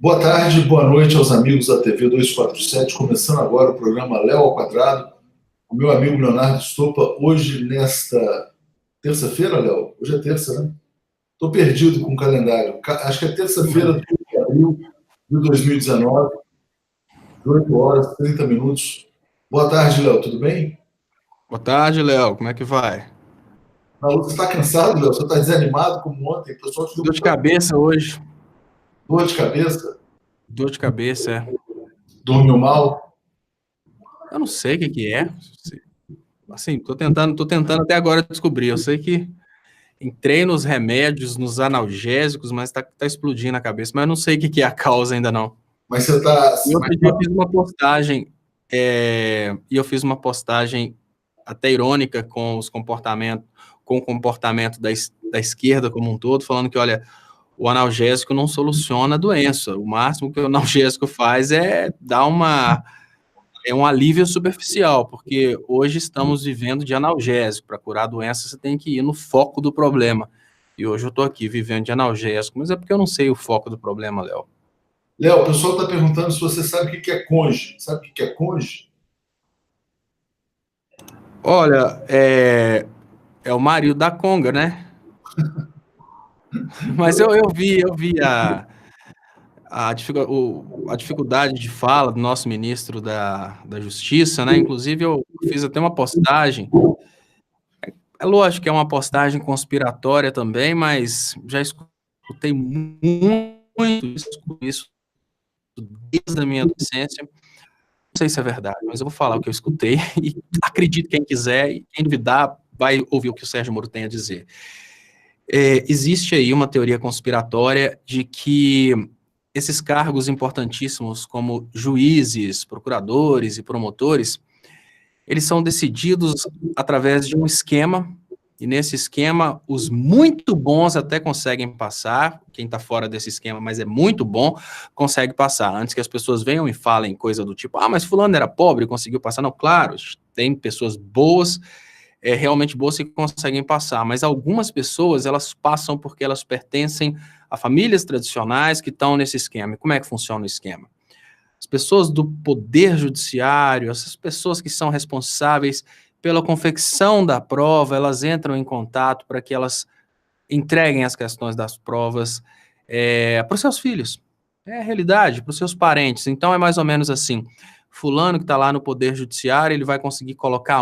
Boa tarde, boa noite aos amigos da TV 247, começando agora o programa Léo ao Quadrado, o meu amigo Leonardo Stoppa, hoje nesta terça-feira, Léo? Hoje é terça, né? Estou perdido com o calendário. Acho que é terça-feira de abril de 2019, 18 horas, 30 minutos. Boa tarde, Léo, tudo bem? Boa tarde, Léo. Como é que vai? Você está cansado, Léo? Você está desanimado como ontem? O pessoal te deu Dor de cabeça hoje. dor de cabeça? Dor de cabeça, é. Dormiu mal? Eu não sei o que é. Assim, tô tentando até agora descobrir. Eu sei que entrei nos remédios, nos analgésicos, mas tá explodindo a cabeça. Mas eu não sei o que é a causa ainda, não. Mas você está... E outro dia eu fiz uma postagem, até irônica com o comportamento da esquerda como um todo, falando que, olha, o analgésico não soluciona a doença. O máximo que o analgésico faz é dar um alívio superficial, porque hoje estamos vivendo de analgésico. Para curar a doença, você tem que ir no foco do problema. E hoje eu estou aqui vivendo de analgésico, mas é porque eu não sei o foco do problema, Léo. Léo, o pessoal está perguntando se você sabe o que é conge. Sabe o que é conge? Olha, é o marido da Conga, né? Mas eu vi a dificuldade de fala do nosso ministro da Justiça, né? Inclusive, eu fiz até uma postagem. É lógico que é uma postagem conspiratória também, mas já escutei muito isso desde a minha adolescência. Não sei se é verdade, mas eu vou falar o que eu escutei e acredito quem quiser, e quem duvidar vai ouvir o que o Sérgio Moro tem a dizer. Existe aí uma teoria conspiratória de que esses cargos importantíssimos, como juízes, procuradores e promotores, eles são decididos através de um esquema, e nesse esquema, os muito bons até conseguem passar, quem está fora desse esquema, mas é muito bom, consegue passar, antes que as pessoas venham e falem coisa do tipo, mas fulano era pobre e conseguiu passar. Não, claro, tem pessoas boas, realmente boas que conseguem passar, mas algumas pessoas, elas passam porque elas pertencem a famílias tradicionais que estão nesse esquema. E como é que funciona o esquema? As pessoas do poder judiciário, essas pessoas que são responsáveis pela confecção da prova, elas entram em contato para que elas entreguem as questões das provas para os seus filhos. É a realidade, para os seus parentes. Então, é mais ou menos assim, fulano que está lá no poder judiciário, ele vai conseguir colocar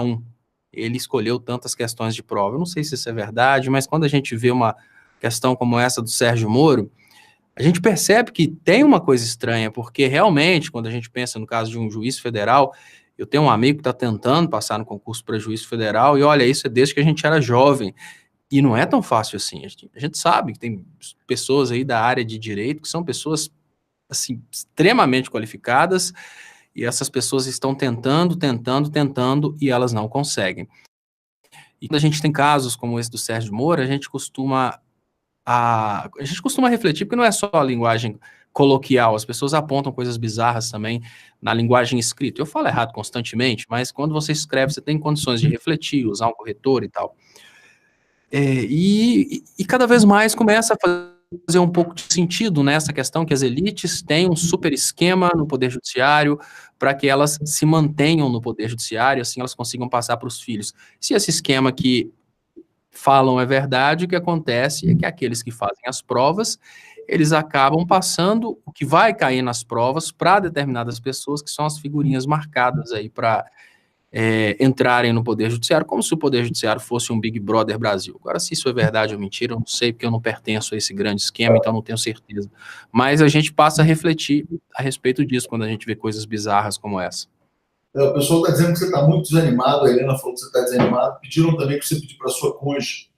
ele escolheu tantas questões de prova. Eu não sei se isso é verdade, mas quando a gente vê uma questão como essa do Sérgio Moro, a gente percebe que tem uma coisa estranha, porque realmente, quando a gente pensa no caso de um juiz federal, eu tenho um amigo que está tentando passar no concurso para juiz federal, e olha, isso é desde que a gente era jovem, e não é tão fácil assim. A gente sabe que tem pessoas aí da área de direito que são pessoas, assim, extremamente qualificadas, e essas pessoas estão tentando, e elas não conseguem. E quando a gente tem casos como esse do Sérgio Moro, a gente costuma refletir, porque não é só a linguagem coloquial, as pessoas apontam coisas bizarras também na linguagem escrita. Eu falo errado constantemente, mas quando você escreve, você tem condições de refletir, usar um corretor e tal. E cada vez mais começa a fazer um pouco de sentido nessa questão que as elites têm um super esquema no Poder Judiciário para que elas se mantenham no Poder Judiciário, assim elas consigam passar para os filhos. Se esse esquema que falam é verdade, o que acontece é que aqueles que fazem as provas, eles acabam passando o que vai cair nas provas para determinadas pessoas, que são as figurinhas marcadas aí para entrarem no Poder Judiciário, como se o Poder Judiciário fosse um Big Brother Brasil. Agora, se isso é verdade ou mentira, eu não sei, porque eu não pertenço a esse grande esquema, então não tenho certeza. Mas a gente passa a refletir a respeito disso quando a gente vê coisas bizarras como essa. O pessoal está dizendo que você está muito desanimado, a Helena falou que você está desanimado, pediram também que você pedir para a sua cônjuge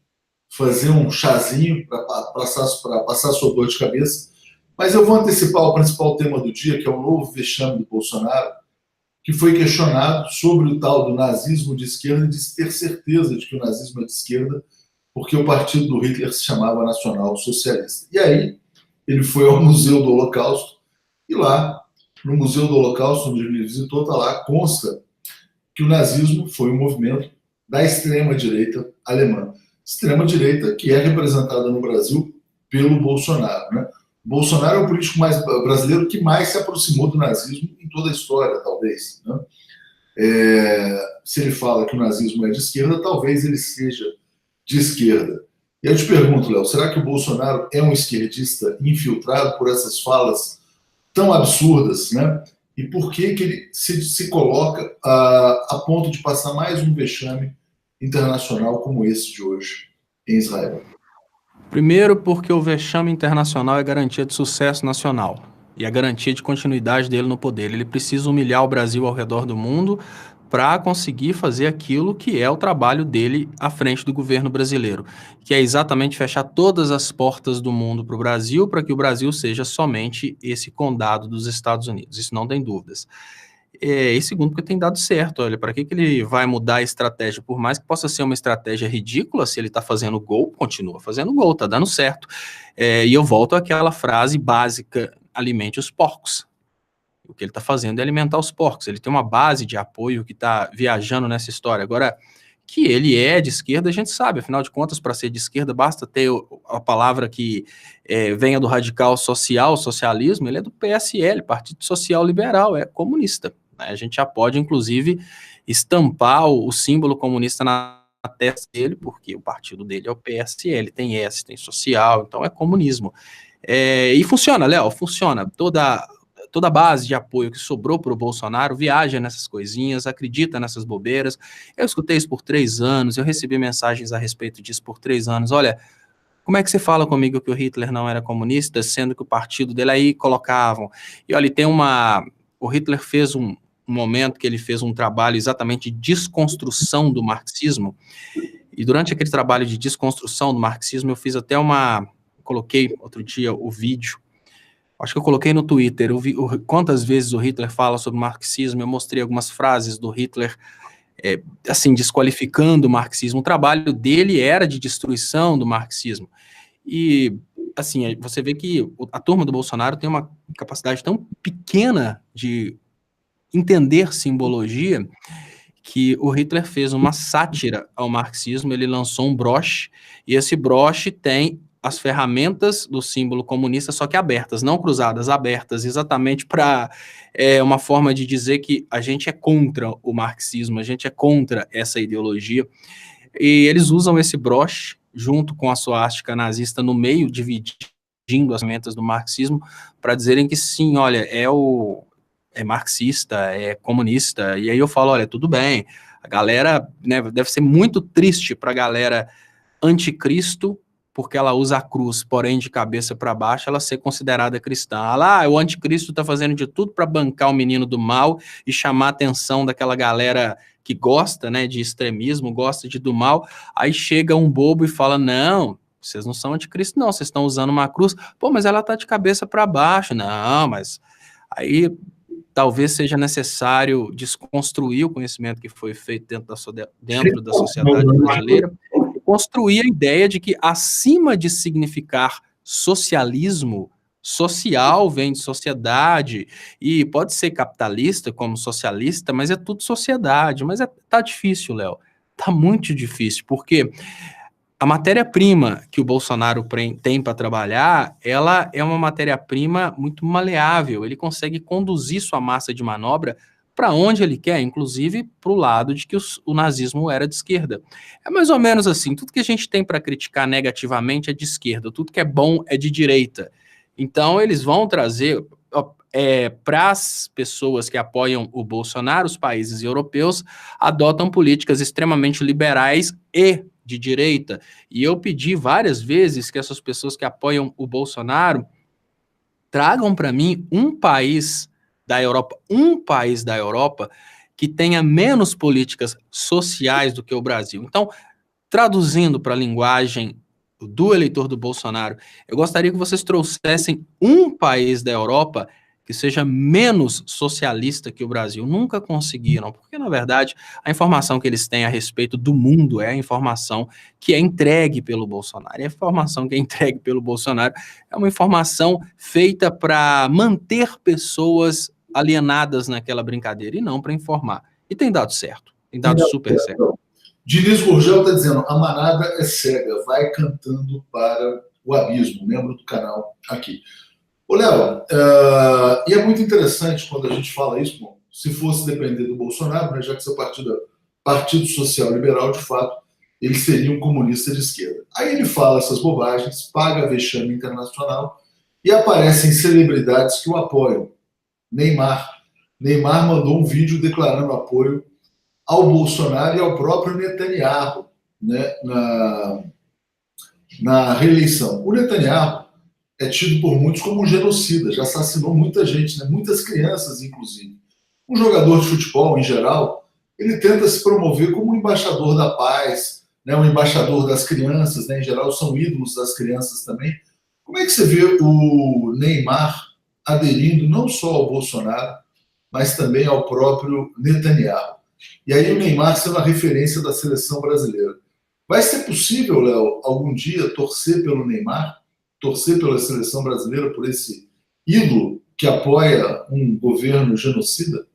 fazer um chazinho para passar a sua dor de cabeça, mas eu vou antecipar o principal tema do dia, que é o novo vexame do Bolsonaro, que foi questionado sobre o tal do nazismo de esquerda e disse ter certeza de que o nazismo é de esquerda, porque o partido do Hitler se chamava Nacional Socialista. E aí ele foi ao Museu do Holocausto, e lá, no Museu do Holocausto, onde ele visitou, está lá, consta que o nazismo foi um movimento da extrema-direita alemã. Extrema-direita que é representada no Brasil pelo Bolsonaro, né? Bolsonaro é o político brasileiro que mais se aproximou do nazismo em toda a história, talvez, né? Se ele fala que o nazismo é de esquerda, talvez ele seja de esquerda. E eu te pergunto, Léo, será que o Bolsonaro é um esquerdista infiltrado por essas falas tão absurdas, né? E por que ele se coloca a ponto de passar mais um vexame internacional como esse de hoje em Israel? Primeiro, porque o vexame internacional é garantia de sucesso nacional e a garantia de continuidade dele no poder. Ele precisa humilhar o Brasil ao redor do mundo para conseguir fazer aquilo que é o trabalho dele à frente do governo brasileiro, que é exatamente fechar todas as portas do mundo para o Brasil, para que o Brasil seja somente esse condado dos Estados Unidos. Isso não tem dúvidas. E segundo, porque tem dado certo. Olha, para que ele vai mudar a estratégia? Por mais que possa ser uma estratégia ridícula, se ele está fazendo gol, continua fazendo gol, está dando certo. E eu volto àquela frase básica: alimente os porcos. O que ele está fazendo é alimentar os porcos. Ele tem uma base de apoio que está viajando nessa história. Agora, que ele é de esquerda, a gente sabe. Afinal de contas, para ser de esquerda, basta ter a palavra que venha do radical social, socialismo. Ele é do PSL, Partido Social Liberal, é comunista. A gente já pode, inclusive, estampar o símbolo comunista na testa dele, porque o partido dele é o PSL, tem S, tem social, então é comunismo. E funciona, Léo, funciona. Toda a base de apoio que sobrou para o Bolsonaro viaja nessas coisinhas, acredita nessas bobeiras. Eu escutei isso por 3 anos, eu recebi mensagens a respeito disso por 3 anos. Olha, como é que você fala comigo que o Hitler não era comunista, sendo que o partido dele aí colocavam? E olha, o Hitler fez um momento que ele fez um trabalho exatamente de desconstrução do marxismo, e durante aquele trabalho de desconstrução do marxismo, eu fiz até coloquei outro dia o vídeo, acho que eu coloquei no Twitter, quantas vezes o Hitler fala sobre marxismo, eu mostrei algumas frases do Hitler, assim, desqualificando o marxismo. O trabalho dele era de destruição do marxismo. E, assim, você vê que a turma do Bolsonaro tem uma capacidade tão pequena de entender simbologia, que o Hitler fez uma sátira ao marxismo, ele lançou um broche, e esse broche tem as ferramentas do símbolo comunista, só que abertas, não cruzadas, abertas, exatamente para uma forma de dizer que a gente é contra o marxismo, a gente é contra essa ideologia, e eles usam esse broche, junto com a suástica nazista no meio, dividindo as ferramentas do marxismo, para dizerem que sim, olha, é marxista, é comunista, e aí eu falo, olha, tudo bem, a galera, né, deve ser muito triste para a galera anticristo, porque ela usa a cruz, porém de cabeça para baixo, ela ser considerada cristã. O anticristo está fazendo de tudo para bancar o menino do mal e chamar a atenção daquela galera que gosta, né, de extremismo, gosta do mal, aí chega um bobo e fala, não, vocês não são anticristo não, vocês estão usando uma cruz, pô, mas ela está de cabeça para baixo, não, mas aí talvez seja necessário desconstruir o conhecimento que foi feito dentro da sociedade brasileira, e construir a ideia de que, acima de significar socialismo, social vem de sociedade, e pode ser capitalista como socialista, mas é tudo sociedade. Mas tá difícil, Léo, tá muito difícil, porque a matéria-prima que o Bolsonaro tem para trabalhar, ela é uma matéria-prima muito maleável, ele consegue conduzir sua massa de manobra para onde ele quer, inclusive para o lado de que o nazismo era de esquerda. É mais ou menos assim, tudo que a gente tem para criticar negativamente é de esquerda, tudo que é bom é de direita. Então eles vão trazer para as pessoas que apoiam o Bolsonaro, os países europeus adotam políticas extremamente liberais e de direita, e eu pedi várias vezes que essas pessoas que apoiam o Bolsonaro tragam para mim um país da Europa que tenha menos políticas sociais do que o Brasil. Então, traduzindo para a linguagem do eleitor do Bolsonaro, eu gostaria que vocês trouxessem um país da Europa que seja menos socialista que o Brasil. Nunca conseguiram, porque, na verdade, a informação que eles têm a respeito do mundo é a informação que é entregue pelo Bolsonaro. E a informação que é entregue pelo Bolsonaro é uma informação feita para manter pessoas alienadas naquela brincadeira e não para informar. E tem dado certo, tem dado super certo. Diniz Gurgel está dizendo, a manada é cega, vai cantando para o abismo, membro do canal aqui. Ô, Léo, e é muito interessante quando a gente fala isso, bom, se fosse depender do Bolsonaro, né, já que seu partido é Partido Social Liberal, de fato, ele seria um comunista de esquerda. Aí ele fala essas bobagens, paga vexame internacional e aparecem celebridades que o apoiam. Neymar. Neymar mandou um vídeo declarando apoio ao Bolsonaro e ao próprio Netanyahu, né, na reeleição. O Netanyahu é tido por muitos como um genocida, já assassinou muita gente, né, muitas crianças, inclusive. Um jogador de futebol, em geral, ele tenta se promover como um embaixador da paz, né, um embaixador das crianças, né, em geral são ídolos das crianças também. Como é que você vê o Neymar aderindo não só ao Bolsonaro, mas também ao próprio Netanyahu? E aí o Neymar sendo a referência da seleção brasileira. Vai ser possível, Léo, algum dia torcer pelo Neymar, torcer pela seleção brasileira, por esse ídolo que apoia um governo genocida?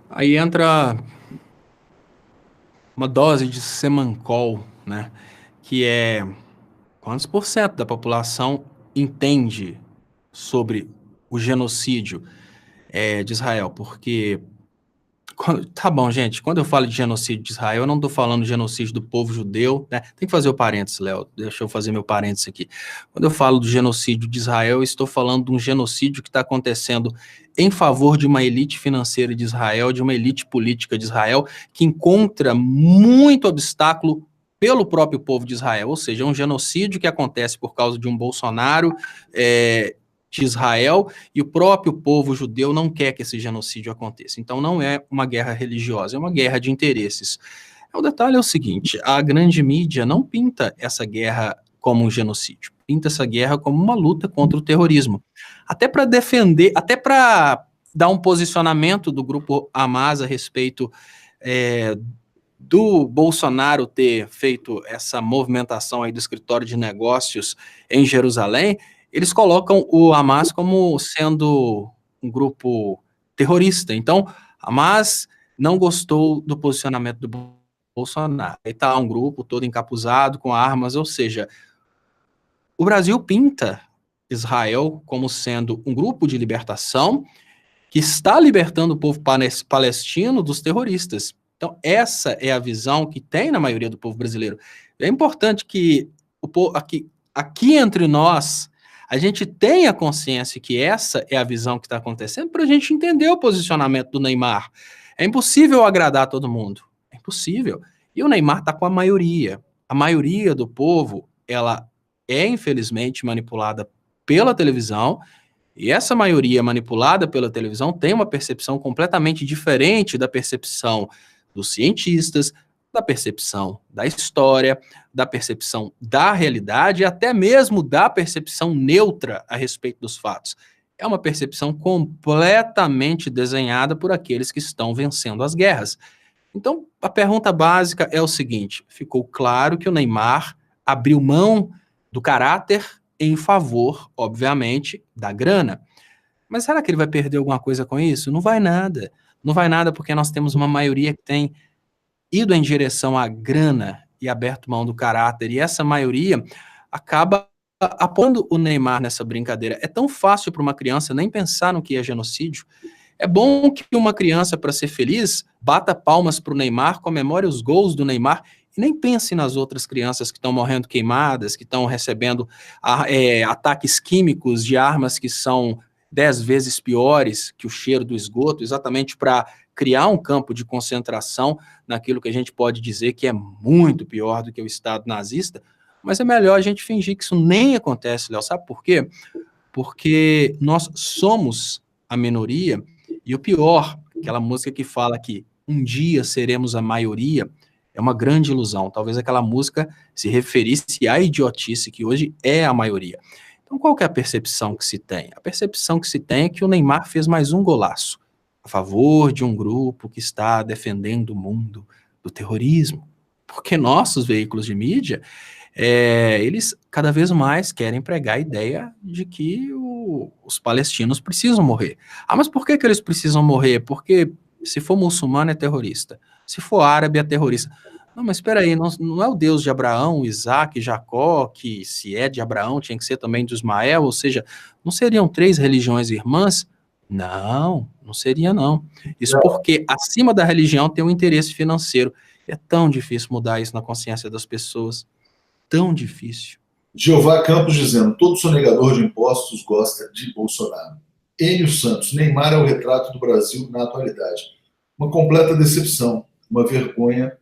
Aí entra uma dose de semancol, né? Que é quantos por cento da população entende sobre o genocídio de Israel? Porque tá bom, gente. Quando eu falo de genocídio de Israel, eu não estou falando de genocídio do povo judeu, né? Tem que fazer o parênteses, Léo. Deixa eu fazer meu parênteses aqui. Quando eu falo do genocídio de Israel, eu estou falando de um genocídio que está acontecendo em favor de uma elite financeira de Israel, de uma elite política de Israel, que encontra muito obstáculo pelo próprio povo de Israel. Ou seja, é um genocídio que acontece por causa de um Bolsonaro de Israel, e o próprio povo judeu não quer que esse genocídio aconteça. Então não é uma guerra religiosa, é uma guerra de interesses. O detalhe é o seguinte, a grande mídia não pinta essa guerra como um genocídio, pinta essa guerra como uma luta contra o terrorismo. Até para defender, até para dar um posicionamento do grupo Hamas a respeito do Bolsonaro ter feito essa movimentação aí do escritório de negócios em Jerusalém, eles colocam o Hamas como sendo um grupo terrorista. Então, Hamas não gostou do posicionamento do Bolsonaro. Aí está um grupo todo encapuzado com armas, ou seja, o Brasil pinta Israel como sendo um grupo de libertação que está libertando o povo palestino dos terroristas. Então, essa é a visão que tem na maioria do povo brasileiro. É importante que o povo, aqui entre nós, a gente tenha consciência que essa é a visão que está acontecendo para a gente entender o posicionamento do Neymar. É impossível agradar todo mundo. É impossível. E o Neymar está com a maioria. A maioria do povo, ela é, infelizmente, manipulada pela televisão, e essa maioria manipulada pela televisão tem uma percepção completamente diferente da percepção dos cientistas, da percepção da história, da percepção da realidade e até mesmo da percepção neutra a respeito dos fatos. É uma percepção completamente desenhada por aqueles que estão vencendo as guerras. Então, a pergunta básica é o seguinte: ficou claro que o Neymar abriu mão do caráter em favor, obviamente, da grana. Mas será que ele vai perder alguma coisa com isso? Não vai nada. Não vai nada porque nós temos uma maioria que tem ido em direção à grana e aberto mão do caráter. E essa maioria acaba apoiando o Neymar nessa brincadeira. É tão fácil para uma criança nem pensar no que é genocídio. É bom que uma criança, para ser feliz, bata palmas para o Neymar, comemore os gols do Neymar e nem pense nas outras crianças que estão morrendo queimadas, que estão recebendo ataques químicos de armas que são 10 vezes piores que o cheiro do esgoto, exatamente para criar um campo de concentração naquilo que a gente pode dizer que é muito pior do que o Estado nazista. Mas é melhor a gente fingir que isso nem acontece, Léo. Sabe por quê? Porque nós somos a minoria. E o pior, aquela música que fala que um dia seremos a maioria, é uma grande ilusão. Talvez aquela música se referisse à idiotice que hoje é a maioria. Então, qual que é a percepção que se tem? A percepção que se tem é que o Neymar fez mais um golaço a favor de um grupo que está defendendo o mundo do terrorismo. Porque nossos veículos de mídia, eles cada vez mais querem pregar a ideia de que os palestinos precisam morrer. Ah, mas por que eles precisam morrer? Porque se for muçulmano é terrorista, se for árabe é terrorista. Não, mas espera aí, não é o Deus de Abraão, Isaac, Jacó, que se é de Abraão, tinha que ser também de Ismael, ou seja, não seriam 3 religiões irmãs? Não, não seria não. Isso porque acima da religião tem um interesse financeiro. É tão difícil mudar isso na consciência das pessoas, tão difícil. Jeová Campos dizendo, todo sonegador de impostos gosta de Bolsonaro. Enio Santos, Neymar é o retrato do Brasil na atualidade. Uma completa decepção, uma vergonha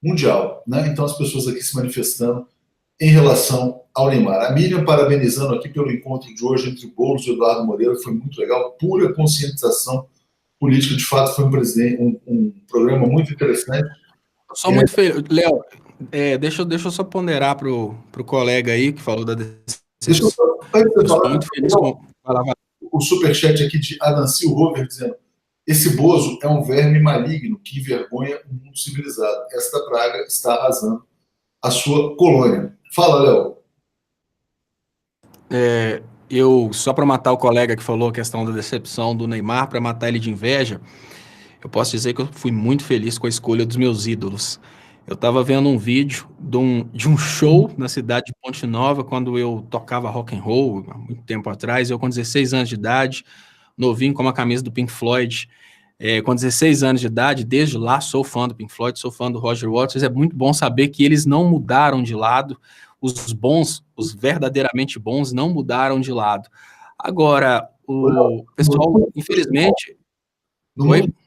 mundial, né? Então as pessoas aqui se manifestando em relação ao Neymar. A Miriam parabenizando aqui pelo encontro de hoje entre Boulos e Eduardo Moreira, foi muito legal, pura conscientização política, de fato foi um programa muito interessante. Só muito feliz. Léo, deixa eu só ponderar pro colega aí que falou da decisão. Eu sou muito feliz com... O superchat aqui de Adancil Rover dizendo, esse Bozo é um verme maligno que envergonha o mundo civilizado. Esta praga está arrasando a sua colônia. Fala, Léo. Só para matar o colega que falou a questão da decepção do Neymar, para matar ele de inveja, eu posso dizer que eu fui muito feliz com a escolha dos meus ídolos. Eu estava vendo um vídeo de um show na cidade de Ponte Nova, quando eu tocava rock and roll, há muito tempo atrás, eu com 16 anos de idade, novinho com uma camisa do Pink Floyd, com 16 anos de idade, desde lá sou fã do Pink Floyd, sou fã do Roger Waters, é muito bom saber que eles não mudaram de lado, os bons, os verdadeiramente bons, não mudaram de lado. Agora, o pessoal, infelizmente...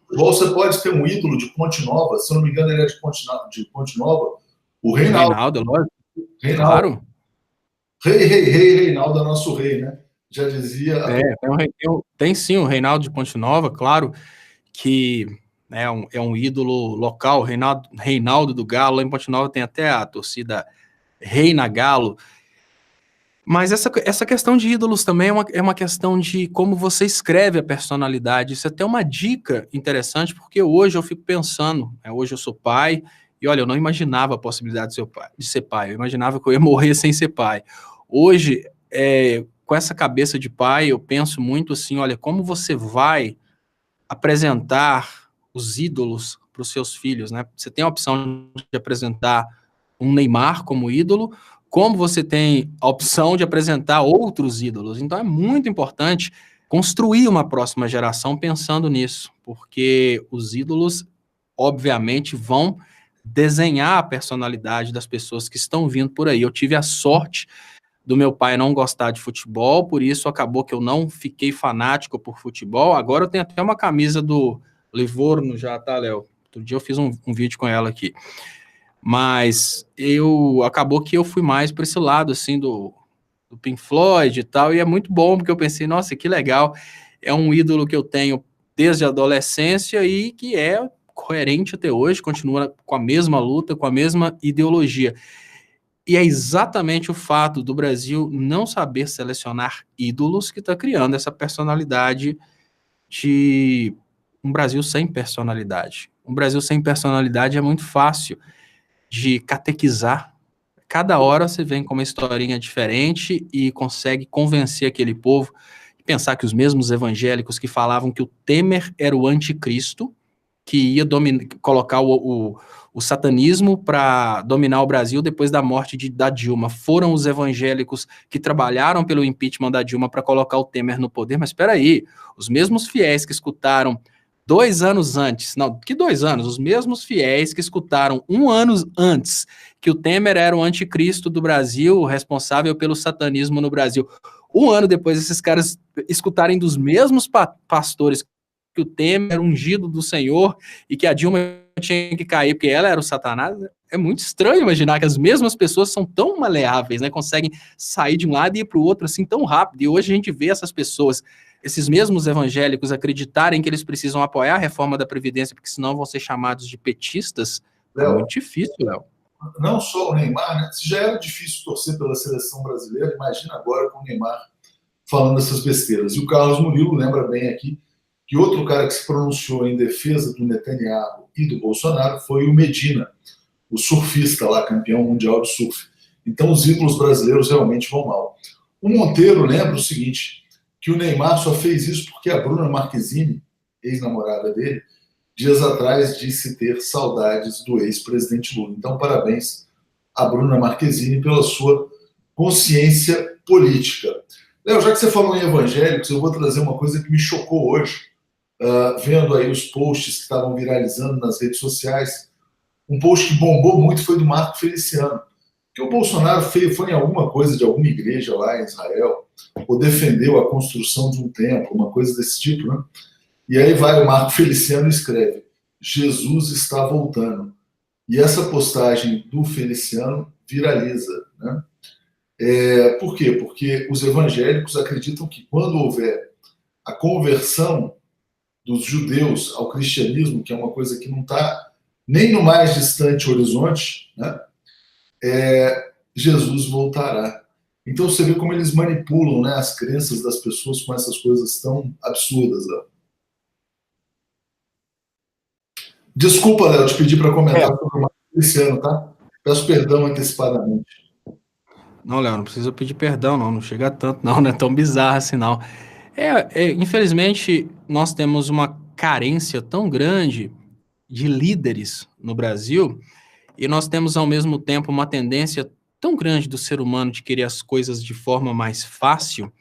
Você pode ter um ídolo de Ponte Nova, se eu não me engano, ele é de Ponte Nova, o Reinaldo. Reinaldo, lógico. Claro. Reinaldo é nosso rei, né? Já dizia... Tem sim o Reinaldo de Ponte Nova, claro, que é um ídolo local, Reinaldo do Galo, lá em Ponte Nova tem até a torcida Reina Galo. Mas essa questão de ídolos também é uma questão de como você escreve a personalidade. Isso é até uma dica interessante, porque hoje eu fico pensando, hoje eu sou pai, e olha, eu não imaginava a possibilidade de ser pai, eu imaginava que eu ia morrer sem ser pai. Hoje, com essa cabeça de pai, eu penso muito assim, olha, como você vai apresentar os ídolos para os seus filhos, né? Você tem a opção de apresentar um Neymar como ídolo, como você tem a opção de apresentar outros ídolos. Então é muito importante construir uma próxima geração pensando nisso, porque os ídolos, obviamente, vão desenhar a personalidade das pessoas que estão vindo por aí. Eu tive a sorte do meu pai não gostar de futebol, por isso acabou que eu não fiquei fanático por futebol. Agora eu tenho até uma camisa do Livorno já, tá, Léo? Outro dia eu fiz um vídeo com ela aqui. Mas acabou que eu fui mais para esse lado, assim, do Pink Floyd e tal, e é muito bom, porque eu pensei, nossa, que legal, é um ídolo que eu tenho desde a adolescência e que é coerente até hoje, continua com a mesma luta, com a mesma ideologia. E é exatamente o fato do Brasil não saber selecionar ídolos que está criando essa personalidade de um Brasil sem personalidade. Um Brasil sem personalidade é muito fácil de catequizar. Cada hora você vem com uma historinha diferente e consegue convencer aquele povo e pensar que os mesmos evangélicos que falavam que o Temer era o anticristo, que ia colocar o satanismo para dominar o Brasil depois da morte da Dilma, foram os evangélicos que trabalharam pelo impeachment da Dilma para colocar o Temer no poder. Mas espera aí, os mesmos fiéis que escutaram 2 anos antes, não, que 2 anos, os mesmos fiéis que escutaram 1 ano antes que o Temer era o anticristo do Brasil, responsável pelo satanismo no Brasil. 1 ano depois, esses caras escutarem dos mesmos pastores que o Temer era ungido do Senhor e que a Dilma tinha que cair porque ela era o Satanás. É muito estranho imaginar que as mesmas pessoas são tão maleáveis, né? Conseguem sair de um lado e ir para o outro assim tão rápido. E hoje a gente vê essas pessoas, esses mesmos evangélicos, acreditarem que eles precisam apoiar a reforma da Previdência, porque senão vão ser chamados de petistas. É muito difícil, Léo. Não só o Neymar, né? Se já era difícil torcer pela seleção brasileira, imagina agora com o Neymar falando essas besteiras. E o Carlos Murilo lembra bem aqui que outro cara que se pronunciou em defesa do Netanyahu e do Bolsonaro foi o Medina, o surfista lá, campeão mundial de surf. Então os ídolos brasileiros realmente vão mal. O Monteiro lembra o seguinte, que o Neymar só fez isso porque a Bruna Marquezine, ex-namorada dele, dias atrás disse ter saudades do ex-presidente Lula. Então, parabéns a Bruna Marquezine pela sua consciência política. Léo, já que você falou em evangélicos, eu vou trazer uma coisa que me chocou hoje, vendo aí os posts que estavam viralizando nas redes sociais. Um post que bombou muito foi do Marco Feliciano, que o Bolsonaro foi em alguma coisa de alguma igreja lá em Israel, ou defendeu a construção de um templo, uma coisa desse tipo, né? E aí vai o Marco Feliciano e escreve: Jesus está voltando. E essa postagem do Feliciano viraliza, né? Por quê? Porque os evangélicos acreditam que quando houver a conversão dos judeus ao cristianismo, que é uma coisa que não está nem no mais distante horizonte, né? Jesus voltará. Então você vê como eles manipulam, né, as crenças das pessoas com essas coisas tão absurdas. Léo. Desculpa, Léo, te pedi para comentar sobre o Marco Feliciano, tá? Peço perdão antecipadamente. Não, Léo, não precisa pedir perdão, não chega a tanto, não é tão bizarro assim, não. Infelizmente, nós temos uma carência tão grande de líderes no Brasil e nós temos, ao mesmo tempo, uma tendência tão grande do ser humano de querer as coisas de forma mais fácil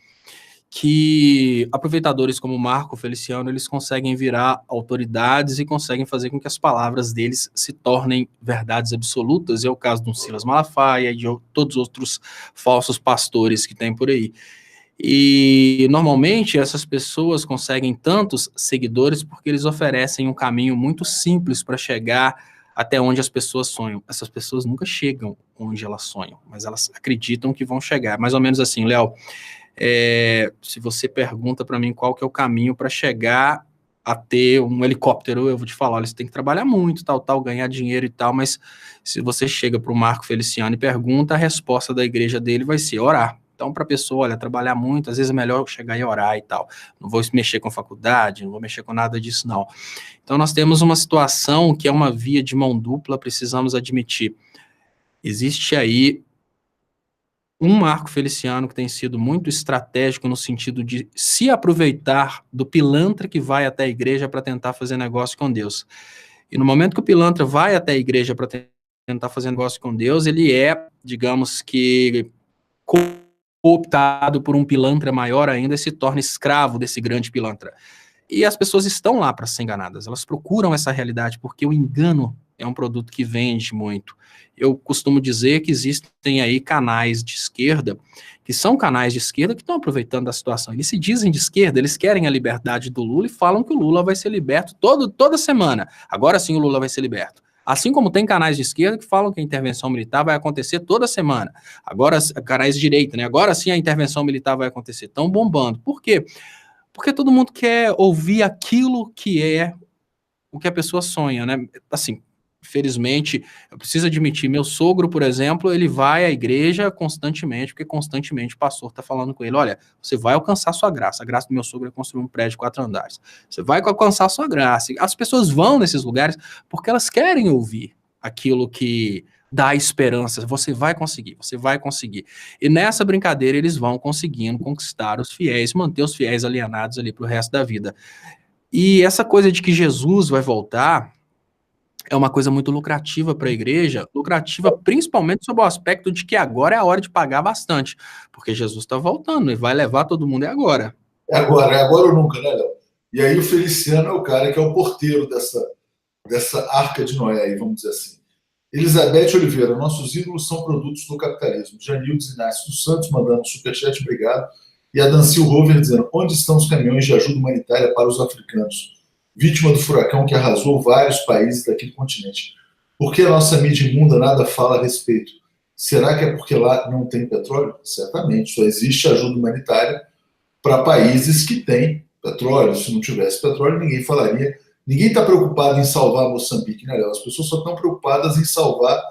que aproveitadores como Marco Feliciano, eles conseguem virar autoridades e conseguem fazer com que as palavras deles se tornem verdades absolutas. É o caso do Silas Malafaia e de todos os outros falsos pastores que tem por aí. E normalmente essas pessoas conseguem tantos seguidores porque eles oferecem um caminho muito simples para chegar até onde as pessoas sonham. Essas pessoas nunca chegam onde elas sonham, mas elas acreditam que vão chegar. Mais ou menos assim, Léo. Se você pergunta para mim qual que é o caminho para chegar a ter um helicóptero, eu vou te falar, olha, você tem que trabalhar muito, tal, ganhar dinheiro e tal, mas se você chega para o Marco Feliciano e pergunta, a resposta da igreja dele vai ser orar. Então, para a pessoa, olha, trabalhar muito, às vezes é melhor chegar e orar e tal. Não vou mexer com faculdade, não vou mexer com nada disso, não. Então, nós temos uma situação que é uma via de mão dupla, precisamos admitir. Existe aí um Marco Feliciano que tem sido muito estratégico no sentido de se aproveitar do pilantra que vai até a igreja para tentar fazer negócio com Deus. E no momento que o pilantra vai até a igreja para tentar fazer negócio com Deus, ele é, digamos que, cooptado por um pilantra maior ainda e se torna escravo desse grande pilantra. E as pessoas estão lá para ser enganadas, elas procuram essa realidade, porque o engano é um produto que vende muito. Eu costumo dizer que existem aí canais de esquerda, que são canais de esquerda que estão aproveitando a situação. Eles se dizem de esquerda, eles querem a liberdade do Lula e falam que o Lula vai ser liberto toda semana. Agora sim o Lula vai ser liberto. Assim como tem canais de esquerda que falam que a intervenção militar vai acontecer toda semana. Agora, canais de direita, né? Agora sim a intervenção militar vai acontecer. Estão bombando. Por quê? Porque todo mundo quer ouvir aquilo que é o que a pessoa sonha, né? Assim, infelizmente, eu preciso admitir, meu sogro, por exemplo, ele vai à igreja constantemente, porque constantemente o pastor está falando com ele, olha, você vai alcançar sua graça. A graça do meu sogro é construir um prédio de 4 andares. Você vai alcançar sua graça. As pessoas vão nesses lugares porque elas querem ouvir aquilo que dá esperança, você vai conseguir, você vai conseguir. E nessa brincadeira eles vão conseguindo conquistar os fiéis, manter os fiéis alienados ali para o resto da vida. E essa coisa de que Jesus vai voltar é uma coisa muito lucrativa para a igreja, lucrativa principalmente sob o aspecto de que agora é a hora de pagar bastante, porque Jesus está voltando e vai levar todo mundo agora. É agora ou nunca, né, Léo? E aí o Feliciano é o cara que é o porteiro dessa arca de Noé, aí, vamos dizer assim. Elizabeth Oliveira, nossos ídolos são produtos do capitalismo. Janildes Inácio dos Santos mandando superchat, obrigado. E a Dancil Rover dizendo, onde estão os caminhões de ajuda humanitária para os africanos? Vítima do furacão que arrasou vários países daquele continente. Por que a nossa mídia imunda nada fala a respeito? Será que é porque lá não tem petróleo? Certamente, só existe ajuda humanitária para países que têm petróleo. Se não tivesse petróleo, ninguém falaria. Ninguém está preocupado em salvar Moçambique, né, Léo? As pessoas só estão preocupadas em salvar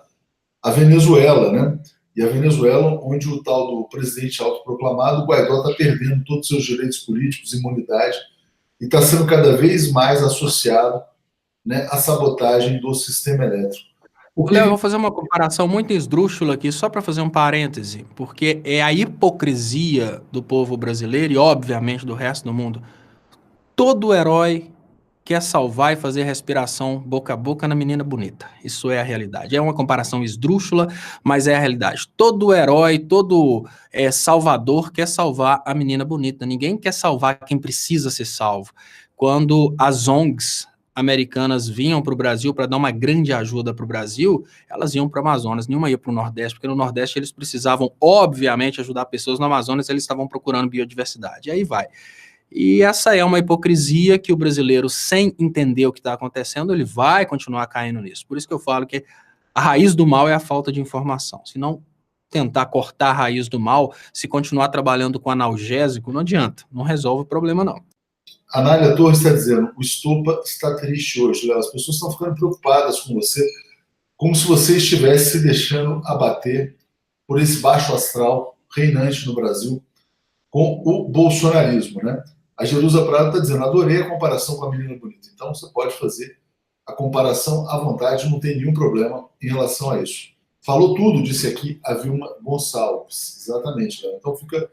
a Venezuela, né? E a Venezuela, onde o tal do presidente autoproclamado, Guaidó, está perdendo todos os seus direitos políticos, imunidade, e está sendo cada vez mais associado, né, à sabotagem do sistema elétrico. Léo, eu vou fazer uma comparação muito esdrúxula aqui, só para fazer um parêntese, porque é a hipocrisia do povo brasileiro e, obviamente, do resto do mundo. Todo herói quer salvar e fazer respiração boca a boca na menina bonita. Isso é a realidade. É uma comparação esdrúxula, mas é a realidade. Todo herói, todo salvador quer salvar a menina bonita. Ninguém quer salvar quem precisa ser salvo. Quando as ONGs americanas vinham para o Brasil para dar uma grande ajuda para o Brasil, elas iam para o Amazonas, nenhuma ia para o Nordeste, porque no Nordeste eles precisavam, obviamente, ajudar pessoas, no Amazonas eles estavam procurando biodiversidade. E aí vai. E essa é uma hipocrisia que o brasileiro, sem entender o que está acontecendo, ele vai continuar caindo nisso. Por isso que eu falo que a raiz do mal é a falta de informação. Se não tentar cortar a raiz do mal, se continuar trabalhando com analgésico, não adianta, não resolve o problema, não. A Nália Torres está dizendo, o Estopa está triste hoje, Léo. As pessoas estão ficando preocupadas com você, como se você estivesse se deixando abater por esse baixo astral reinante no Brasil com o bolsonarismo, né? A Jerusa Prado está dizendo, adorei a comparação com a menina bonita. Então você pode fazer a comparação à vontade, não tem nenhum problema em relação a isso. Falou tudo, disse aqui a Vilma Gonçalves. Exatamente, Léo. Então fica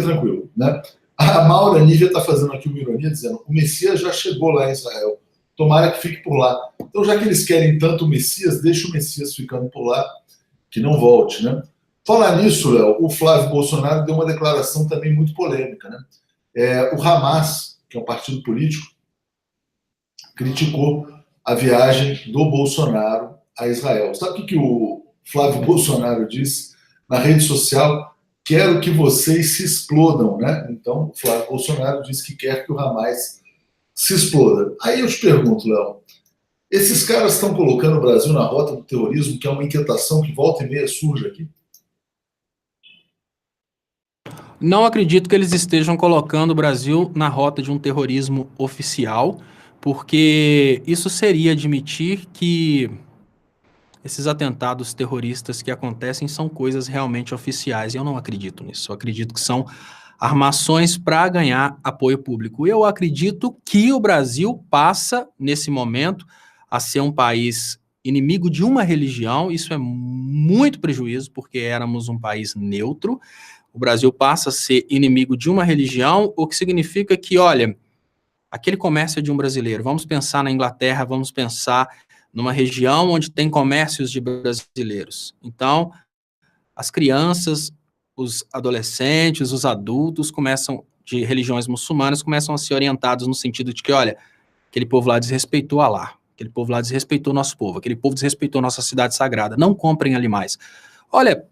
tranquilo, né? A Maura Nívia está fazendo aqui uma ironia, dizendo o Messias já chegou lá em Israel. Tomara que fique por lá. Então, já que eles querem tanto o Messias, deixa o Messias ficando por lá, que não volte, né? Falar nisso, Léo, o Flávio Bolsonaro deu uma declaração também muito polêmica, né? O Hamas, que é um partido político, criticou a viagem do Bolsonaro a Israel. Sabe o que o Flávio Bolsonaro disse na rede social? Quero que vocês se explodam, né? Então, o Flávio Bolsonaro disse que quer que o Hamas se exploda. Aí eu te pergunto, Léo, esses caras estão colocando o Brasil na rota do terrorismo, que é uma inquietação que volta e meia surge aqui? Não acredito que eles estejam colocando o Brasil na rota de um terrorismo oficial, porque isso seria admitir que esses atentados terroristas que acontecem são coisas realmente oficiais, e eu não acredito nisso. Eu acredito que são armações para ganhar apoio público. Eu acredito que o Brasil passa, nesse momento, a ser um país inimigo de uma religião. Isso é muito prejuízo, porque éramos um país neutro. O Brasil passa a ser inimigo de uma religião, o que significa que, olha, aquele comércio é de um brasileiro. Vamos pensar na Inglaterra, vamos pensar numa região onde tem comércios de brasileiros. Então, as crianças, os adolescentes, os adultos de religiões muçulmanas começam a ser orientados no sentido de que, olha, aquele povo lá desrespeitou Alá, aquele povo lá desrespeitou nosso povo, aquele povo desrespeitou nossa cidade sagrada, não comprem ali mais. Olha,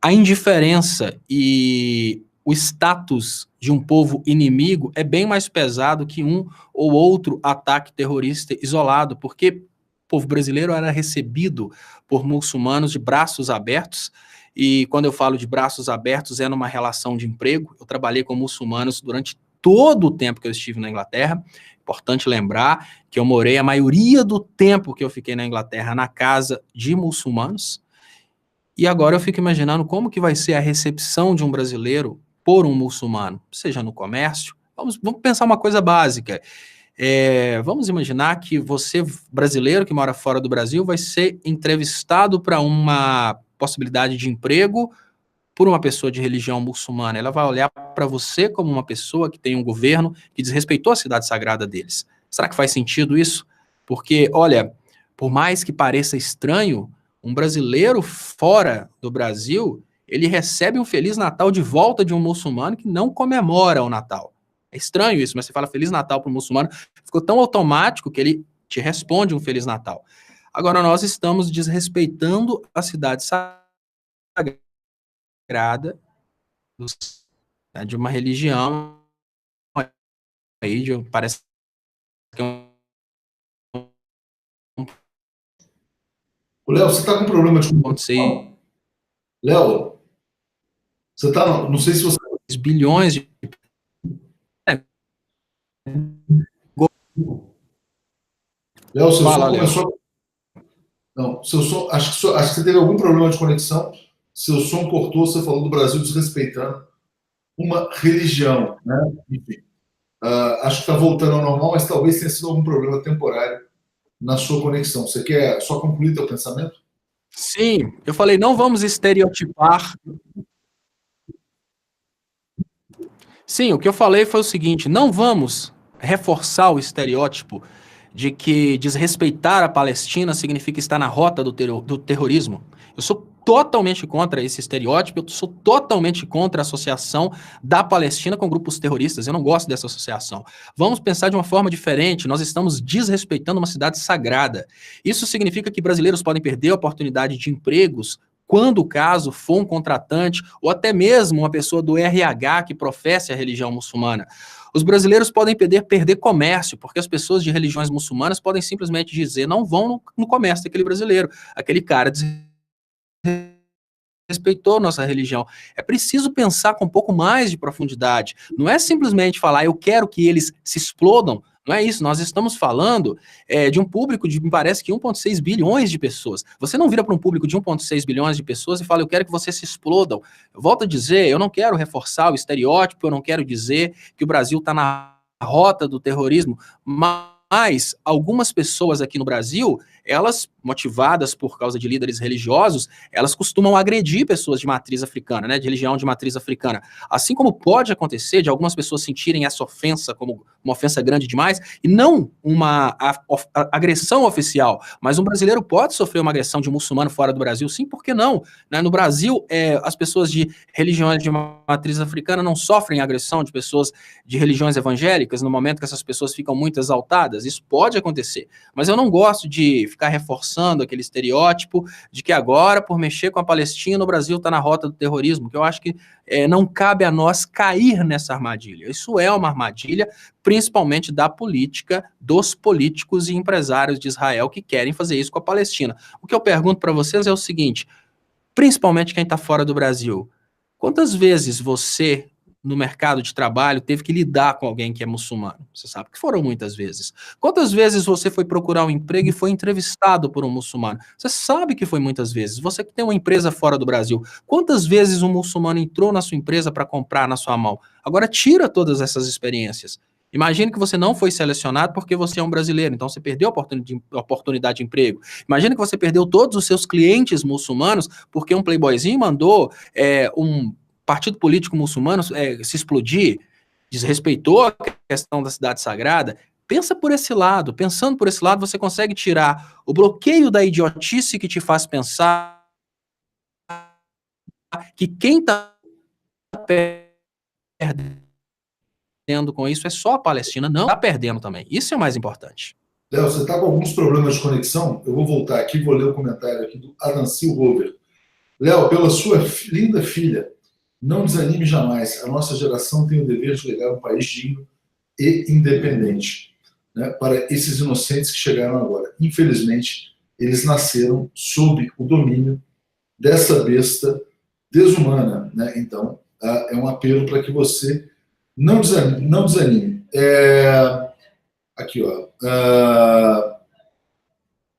a indiferença e o status de um povo inimigo é bem mais pesado que um ou outro ataque terrorista isolado, porque o povo brasileiro era recebido por muçulmanos de braços abertos, e quando eu falo de braços abertos é numa relação de emprego. Eu trabalhei com muçulmanos durante todo o tempo que eu estive na Inglaterra. Importante lembrar que eu morei a maioria do tempo que eu fiquei na Inglaterra na casa de muçulmanos, e agora eu fico imaginando como que vai ser a recepção de um brasileiro por um muçulmano, seja no comércio. Vamos pensar uma coisa básica. Vamos imaginar que você, brasileiro que mora fora do Brasil, vai ser entrevistado para uma possibilidade de emprego por uma pessoa de religião muçulmana. Ela vai olhar para você como uma pessoa que tem um governo que desrespeitou a cidade sagrada deles. Será que faz sentido isso? Porque, olha, por mais que pareça estranho, um brasileiro fora do Brasil, ele recebe um Feliz Natal de volta de um muçulmano que não comemora o Natal. É estranho isso, mas você fala Feliz Natal para o muçulmano, ficou tão automático que ele te responde um Feliz Natal. Agora, nós estamos desrespeitando a cidade sagrada de uma religião aí, parece que é um... Léo, você está com problema de comunicação? Léo, você está... Não sei se você... Bilhões de... Léo, seu som começou... Não, seu som... Acho que você teve algum problema de conexão. Seu som cortou, você falou do Brasil desrespeitando uma religião, né? Enfim. Acho que está voltando ao normal, mas talvez tenha sido algum problema temporário na sua conexão. Você quer só concluir seu pensamento? Sim, eu falei, não vamos estereotipar. Sim, o que eu falei foi o seguinte, não vamos reforçar o estereótipo de que desrespeitar a Palestina significa estar na rota do terrorismo. Eu sou totalmente contra esse estereótipo, eu sou totalmente contra a associação da Palestina com grupos terroristas, eu não gosto dessa associação. Vamos pensar de uma forma diferente, nós estamos desrespeitando uma cidade sagrada. Isso significa que brasileiros podem perder a oportunidade de empregos quando o caso for um contratante ou até mesmo uma pessoa do RH que professe a religião muçulmana. Os brasileiros podem perder comércio, porque as pessoas de religiões muçulmanas podem simplesmente dizer não vão no comércio daquele brasileiro. Aquele cara desrespeitou nossa religião. É preciso pensar com um pouco mais de profundidade. Não é simplesmente falar, eu quero que eles se explodam. Não é isso. Nós estamos falando de um público de, me parece que 1,6 bilhões de pessoas. Você não vira para um público de 1,6 bilhões de pessoas e fala, eu quero que vocês se explodam. Eu volto a dizer, eu não quero reforçar o estereótipo, eu não quero dizer que o Brasil está na rota do terrorismo, mas algumas pessoas aqui no Brasil, elas, motivadas por causa de líderes religiosos, elas costumam agredir pessoas de matriz africana, né, de religião de matriz africana. Assim como pode acontecer de algumas pessoas sentirem essa ofensa como uma ofensa grande demais, e não uma agressão oficial, mas um brasileiro pode sofrer uma agressão de muçulmano fora do Brasil, sim, por que não? Né? No Brasil, as pessoas de religiões de matriz africana não sofrem agressão de pessoas de religiões evangélicas no momento que essas pessoas ficam muito exaltadas. Isso pode acontecer, mas eu não gosto de ficar reforçando aquele estereótipo de que agora, por mexer com a Palestina, o Brasil está na rota do terrorismo, que eu acho que não cabe a nós cair nessa armadilha. Isso é uma armadilha, principalmente da política, dos políticos e empresários de Israel que querem fazer isso com a Palestina. O que eu pergunto para vocês é o seguinte, principalmente quem está fora do Brasil, quantas vezes você, no mercado de trabalho, teve que lidar com alguém que é muçulmano? Você sabe que foram muitas vezes. Quantas vezes você foi procurar um emprego e foi entrevistado por um muçulmano? Você sabe que foi muitas vezes. Você que tem uma empresa fora do Brasil, quantas vezes um muçulmano entrou na sua empresa para comprar na sua mão? Agora tira todas essas experiências. Imagine que você não foi selecionado porque você é um brasileiro, então você perdeu a oportunidade de emprego. Imagine que você perdeu todos os seus clientes muçulmanos porque um playboyzinho mandou um partido político muçulmano se explodir, desrespeitou a questão da cidade sagrada. Pensa por esse lado. Pensando por esse lado, você consegue tirar o bloqueio da idiotice que te faz pensar que quem está perdendo com isso é só a Palestina, não está perdendo também. Isso é o mais importante. Léo, você está com alguns problemas de conexão? Eu vou voltar aqui, vou ler o comentário aqui do Anancil Rover. Léo, pela sua linda filha, não desanime jamais. A nossa geração tem o dever de legar um país digno e independente, né, para esses inocentes que chegaram agora. Infelizmente, eles nasceram sob o domínio dessa besta desumana. Né? Então, é um apelo para que você não desanime. Aqui, ó.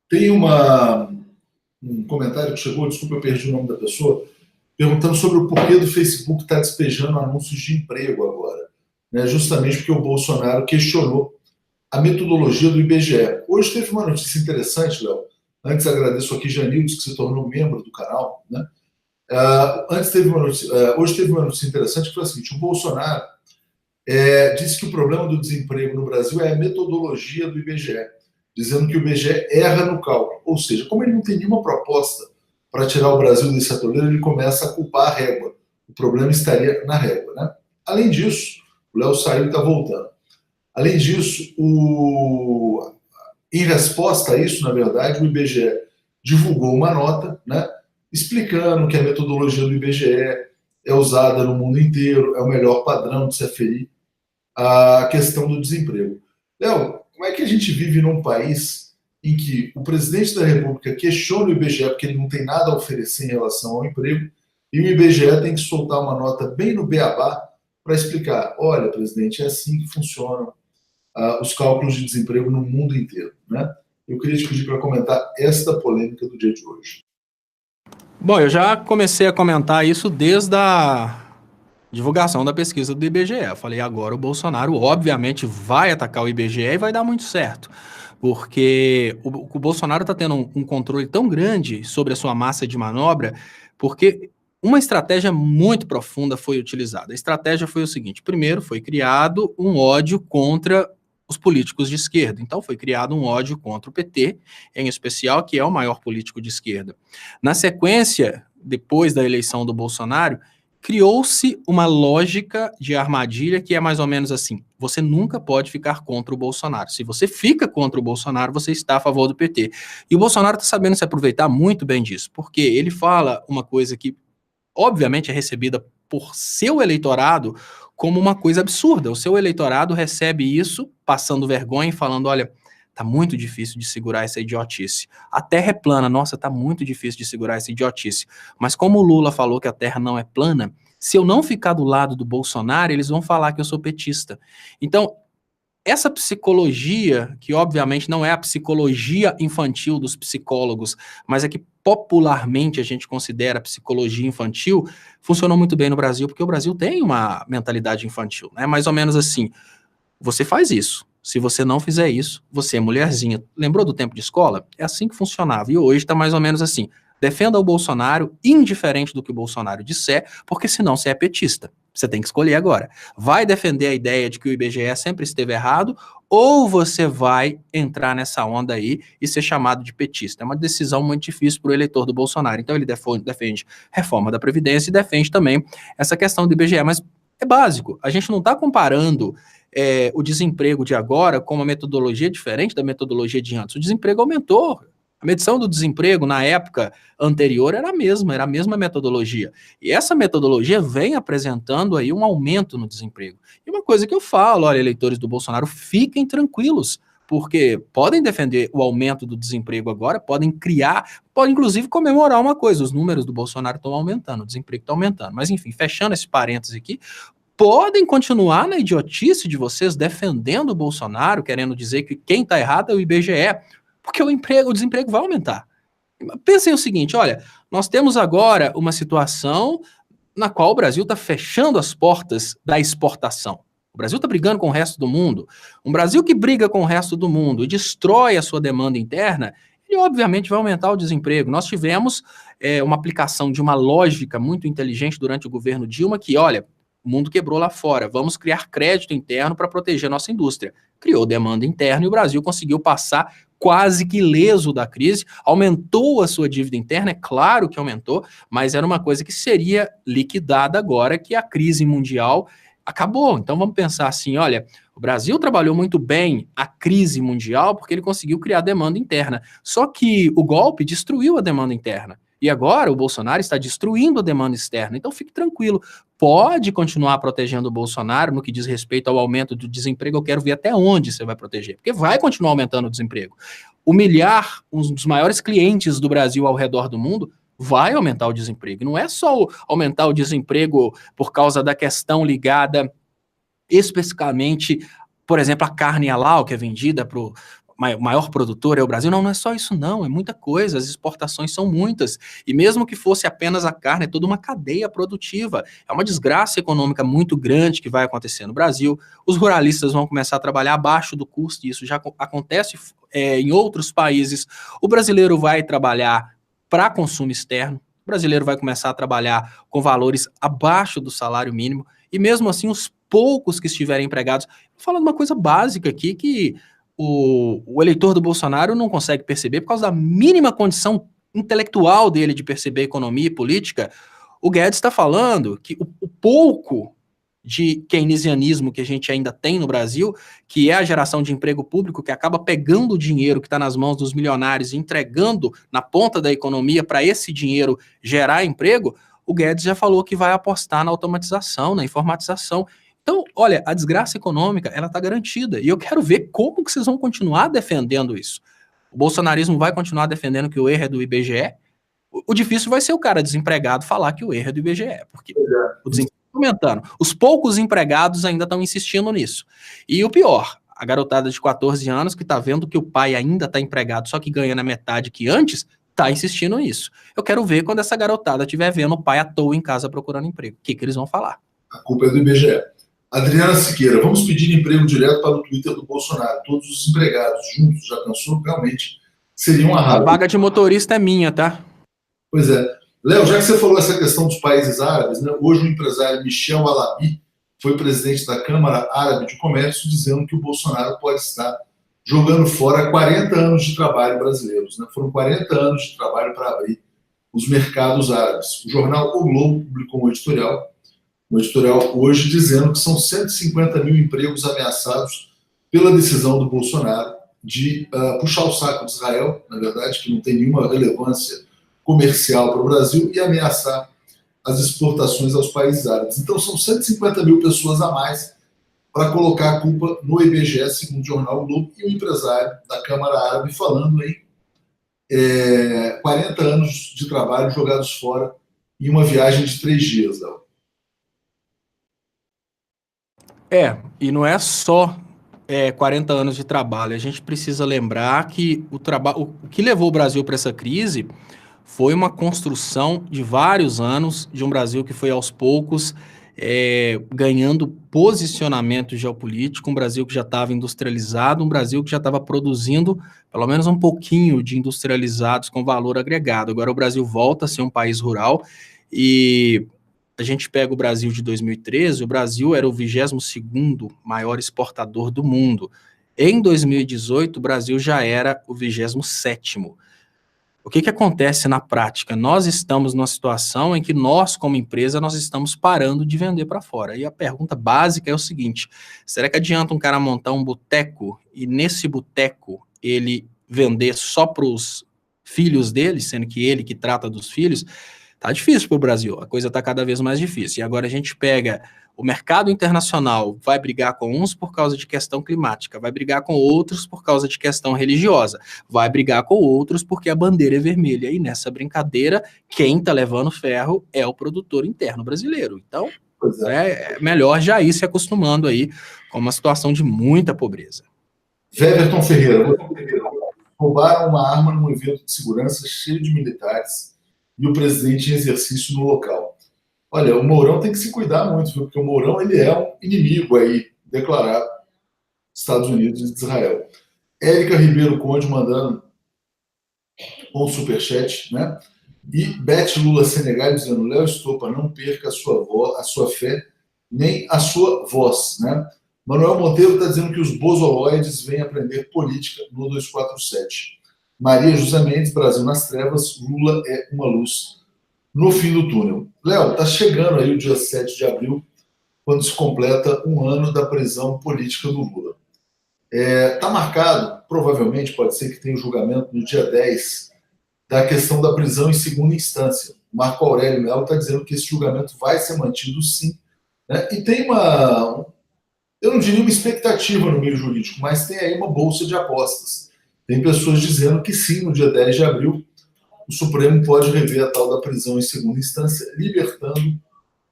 Tem um comentário que chegou, desculpa, eu perdi o nome da pessoa, perguntando sobre o porquê do Facebook estar despejando anúncios de emprego agora. Né? Justamente porque o Bolsonaro questionou a metodologia do IBGE. Hoje teve uma notícia interessante, Léo. Antes agradeço aqui Janildes, que se tornou membro do canal. Né? Hoje teve uma notícia interessante que foi a seguinte: o Bolsonaro disse que o problema do desemprego no Brasil é a metodologia do IBGE, dizendo que o IBGE erra no cálculo. Ou seja, como ele não tem nenhuma proposta para tirar o Brasil desse atoleiro, ele começa a culpar a régua. O problema estaria na régua. Né? Além disso, o Léo saiu e está voltando. Além disso, em resposta a isso, na verdade, o IBGE divulgou uma nota, né, explicando que a metodologia do IBGE é usada no mundo inteiro, é o melhor padrão de se aferir a questão do desemprego. Léo, como é que a gente vive num país em que o presidente da República questiona o IBGE porque ele não tem nada a oferecer em relação ao emprego, e o IBGE tem que soltar uma nota bem no beabá para explicar: olha, presidente, é assim que funcionam os cálculos de desemprego no mundo inteiro. Né? Eu queria te pedir para comentar esta polêmica do dia de hoje. Bom, eu já comecei a comentar isso desde a divulgação da pesquisa do IBGE. Eu falei, agora o Bolsonaro obviamente vai atacar o IBGE e vai dar muito certo. Porque o Bolsonaro está tendo um controle tão grande sobre a sua massa de manobra, porque uma estratégia muito profunda foi utilizada. A estratégia foi o seguinte: primeiro, foi criado um ódio contra os políticos de esquerda. Então foi criado um ódio contra o PT, em especial, que é o maior político de esquerda. Na sequência, depois da eleição do Bolsonaro, criou-se uma lógica de armadilha que é mais ou menos assim: você nunca pode ficar contra o Bolsonaro. Se você fica contra o Bolsonaro, você está a favor do PT. E o Bolsonaro está sabendo se aproveitar muito bem disso, porque ele fala uma coisa que, obviamente, é recebida por seu eleitorado como uma coisa absurda. O seu eleitorado recebe isso passando vergonha e falando: olha, tá muito difícil de segurar essa idiotice. A terra é plana, nossa, tá muito difícil de segurar essa idiotice. Mas como o Lula falou que a terra não é plana, se eu não ficar do lado do Bolsonaro, eles vão falar que eu sou petista. Então, essa psicologia, que obviamente não é a psicologia infantil dos psicólogos, mas é que popularmente a gente considera psicologia infantil, funcionou muito bem no Brasil, porque o Brasil tem uma mentalidade infantil, né? Mais ou menos assim: você faz isso, se você não fizer isso, você é mulherzinha. Lembrou do tempo de escola? É assim que funcionava, e hoje está mais ou menos assim: defenda o Bolsonaro, indiferente do que o Bolsonaro disser, porque senão você é petista. Você tem que escolher agora. Vai defender a ideia de que o IBGE sempre esteve errado, ou você vai entrar nessa onda aí e ser chamado de petista? É uma decisão muito difícil para o eleitor do Bolsonaro. Então ele defende reforma da Previdência e defende também essa questão do IBGE, mas é básico. A gente não está comparando o desemprego de agora com uma metodologia diferente da metodologia de antes. O desemprego aumentou. A medição do desemprego na época anterior era a mesma metodologia. E essa metodologia vem apresentando aí um aumento no desemprego. E uma coisa que eu falo: olha, eleitores do Bolsonaro, fiquem tranquilos, porque podem defender o aumento do desemprego agora, podem inclusive comemorar uma coisa: os números do Bolsonaro estão aumentando, o desemprego está aumentando. Mas enfim, fechando esse parêntese aqui, podem continuar na idiotice de vocês defendendo o Bolsonaro, querendo dizer que quem está errado é o IBGE, porque o desemprego vai aumentar. Pensem o seguinte: olha, nós temos agora uma situação na qual o Brasil está fechando as portas da exportação. O Brasil está brigando com o resto do mundo. Um Brasil que briga com o resto do mundo e destrói a sua demanda interna, ele obviamente vai aumentar o desemprego. Nós tivemos uma aplicação de uma lógica muito inteligente durante o governo Dilma, que, olha, o mundo quebrou lá fora, vamos criar crédito interno para proteger a nossa indústria. Criou demanda interna e o Brasil conseguiu passar quase que ileso da crise, aumentou a sua dívida interna, é claro que aumentou, mas era uma coisa que seria liquidada agora que a crise mundial acabou. Então vamos pensar assim: olha, o Brasil trabalhou muito bem a crise mundial porque ele conseguiu criar demanda interna, só que o golpe destruiu a demanda interna. E agora o Bolsonaro está destruindo a demanda externa. Então fique tranquilo, pode continuar protegendo o Bolsonaro no que diz respeito ao aumento do desemprego. Eu quero ver até onde você vai proteger, porque vai continuar aumentando o desemprego. Humilhar um dos maiores clientes do Brasil ao redor do mundo vai aumentar o desemprego. Não é só aumentar o desemprego por causa da questão ligada especificamente, por exemplo, a carne halal, que é vendida para o maior produtor é o Brasil. Não é só isso não, é muita coisa, as exportações são muitas, e mesmo que fosse apenas a carne, é toda uma cadeia produtiva, é uma desgraça econômica muito grande que vai acontecer no Brasil. Os ruralistas vão começar a trabalhar abaixo do custo, e isso já acontece em outros países. O brasileiro vai trabalhar para consumo externo, o brasileiro vai começar a trabalhar com valores abaixo do salário mínimo, e mesmo assim os poucos que estiverem empregados, falando uma coisa básica aqui, que o eleitor do Bolsonaro não consegue perceber por causa da mínima condição intelectual dele de perceber economia e política. O Guedes está falando que o pouco de keynesianismo que a gente ainda tem no Brasil, que é a geração de emprego público, que acaba pegando o dinheiro que está nas mãos dos milionários e entregando na ponta da economia para esse dinheiro gerar emprego, o Guedes já falou que vai apostar na automatização, na informatização. Então, olha, a desgraça econômica, ela está garantida. E eu quero ver como que vocês vão continuar defendendo isso. O bolsonarismo vai continuar defendendo que o erro é do IBGE. O difícil vai ser o cara desempregado falar que o erro é do IBGE, porque o desemprego está aumentando. Os poucos empregados ainda estão insistindo nisso. E o pior, a garotada de 14 anos que está vendo que o pai ainda está empregado, só que ganha na metade que antes, está insistindo nisso. Eu quero ver quando essa garotada estiver vendo o pai à toa em casa procurando emprego. O que eles vão falar? A culpa é do IBGE. Adriana Siqueira, vamos pedir emprego direto para o Twitter do Bolsonaro. Todos os empregados juntos, já pensou? Realmente seria uma raiva. A vaga de motorista é minha, tá? Pois é. Léo, já que você falou essa questão dos países árabes, né, hoje o empresário Michel Alabi foi presidente da Câmara Árabe de Comércio, dizendo que o Bolsonaro pode estar jogando fora 40 anos de trabalho brasileiros. Né? Foram 40 anos de trabalho para abrir os mercados árabes. O jornal O Globo publicou um editorial hoje dizendo que são 150 mil empregos ameaçados pela decisão do Bolsonaro de puxar o saco de Israel, na verdade, que não tem nenhuma relevância comercial para o Brasil, e ameaçar as exportações aos países árabes. Então, são 150 mil pessoas a mais para colocar a culpa no IBGE, segundo o jornal O Globo, e o empresário da Câmara Árabe falando em 40 anos de trabalho jogados fora em uma viagem de 3 dias, Léo. E não é só 40 anos de trabalho. A gente precisa lembrar que o que levou o Brasil para essa crise foi uma construção de vários anos de um Brasil que foi aos poucos ganhando posicionamento geopolítico, um Brasil que já estava industrializado, um Brasil que já estava produzindo pelo menos um pouquinho de industrializados com valor agregado. Agora o Brasil volta a ser um país rural e a gente pega o Brasil de 2013, o Brasil era o 22º maior exportador do mundo. Em 2018, o Brasil já era o 27º. O que acontece na prática? Nós estamos numa situação em que nós, como empresa, nós estamos parando de vender para fora. E a pergunta básica é o seguinte: será que adianta um cara montar um boteco e nesse boteco ele vender só para os filhos dele, sendo que ele que trata dos filhos? Tá difícil para o Brasil, a coisa está cada vez mais difícil. E agora a gente pega o mercado internacional, vai brigar com uns por causa de questão climática, vai brigar com outros por causa de questão religiosa, vai brigar com outros porque a bandeira é vermelha. E nessa brincadeira, quem está levando ferro é o produtor interno brasileiro. Então, é melhor já ir se acostumando aí com uma situação de muita pobreza. Weverton Ferreira, roubaram uma arma num evento de segurança cheio de militares e o presidente em exercício no local. Olha, o Mourão tem que se cuidar muito, viu? Porque o Mourão ele é um inimigo aí declarado dos Estados Unidos e de Israel. Érica Ribeiro Conde mandando um superchat, né? E Beth Lula Senegal dizendo: Léo Estopa, não perca a sua fé nem a sua voz, né? Manuel Monteiro está dizendo que os bozoloides vêm aprender política no 247. Maria José Mendes, Brasil nas trevas, Lula é uma luz no fim do túnel. Léo, está chegando aí o dia 7 de abril, quando se completa um ano da prisão política do Lula. Está marcado, provavelmente, pode ser que tenha o julgamento no dia 10, da questão da prisão em segunda instância. O Marco Aurélio Melo está dizendo que esse julgamento vai ser mantido sim. Né? E tem eu não diria uma expectativa no meio jurídico, mas tem aí uma bolsa de apostas. Tem pessoas dizendo que sim, no dia 10 de abril, o Supremo pode rever a tal da prisão em segunda instância, libertando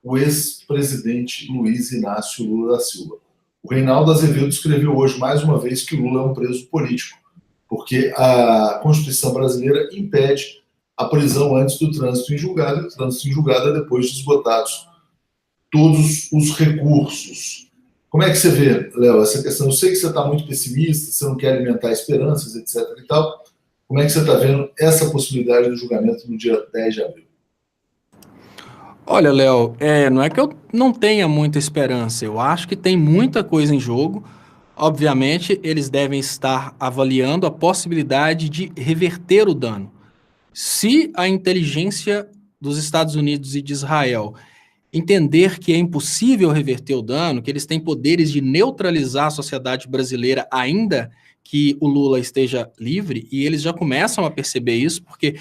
o ex-presidente Luiz Inácio Lula da Silva. O Reinaldo Azevedo escreveu hoje, mais uma vez, que Lula é um preso político, porque a Constituição brasileira impede a prisão antes do trânsito em julgado, e o trânsito em julgado é depois de esgotados todos os recursos. Como é que você vê, Léo, essa questão? Eu sei que você está muito pessimista, você não quer alimentar esperanças, etc. e tal. Como é que você está vendo essa possibilidade do julgamento no dia 10 de abril? Olha, Léo, não é que eu não tenha muita esperança, eu acho que tem muita coisa em jogo. Obviamente, eles devem estar avaliando a possibilidade de reverter o dano. Se a inteligência dos Estados Unidos e de Israel entender que é impossível reverter o dano, que eles têm poderes de neutralizar a sociedade brasileira ainda que o Lula esteja livre, e eles já começam a perceber isso, porque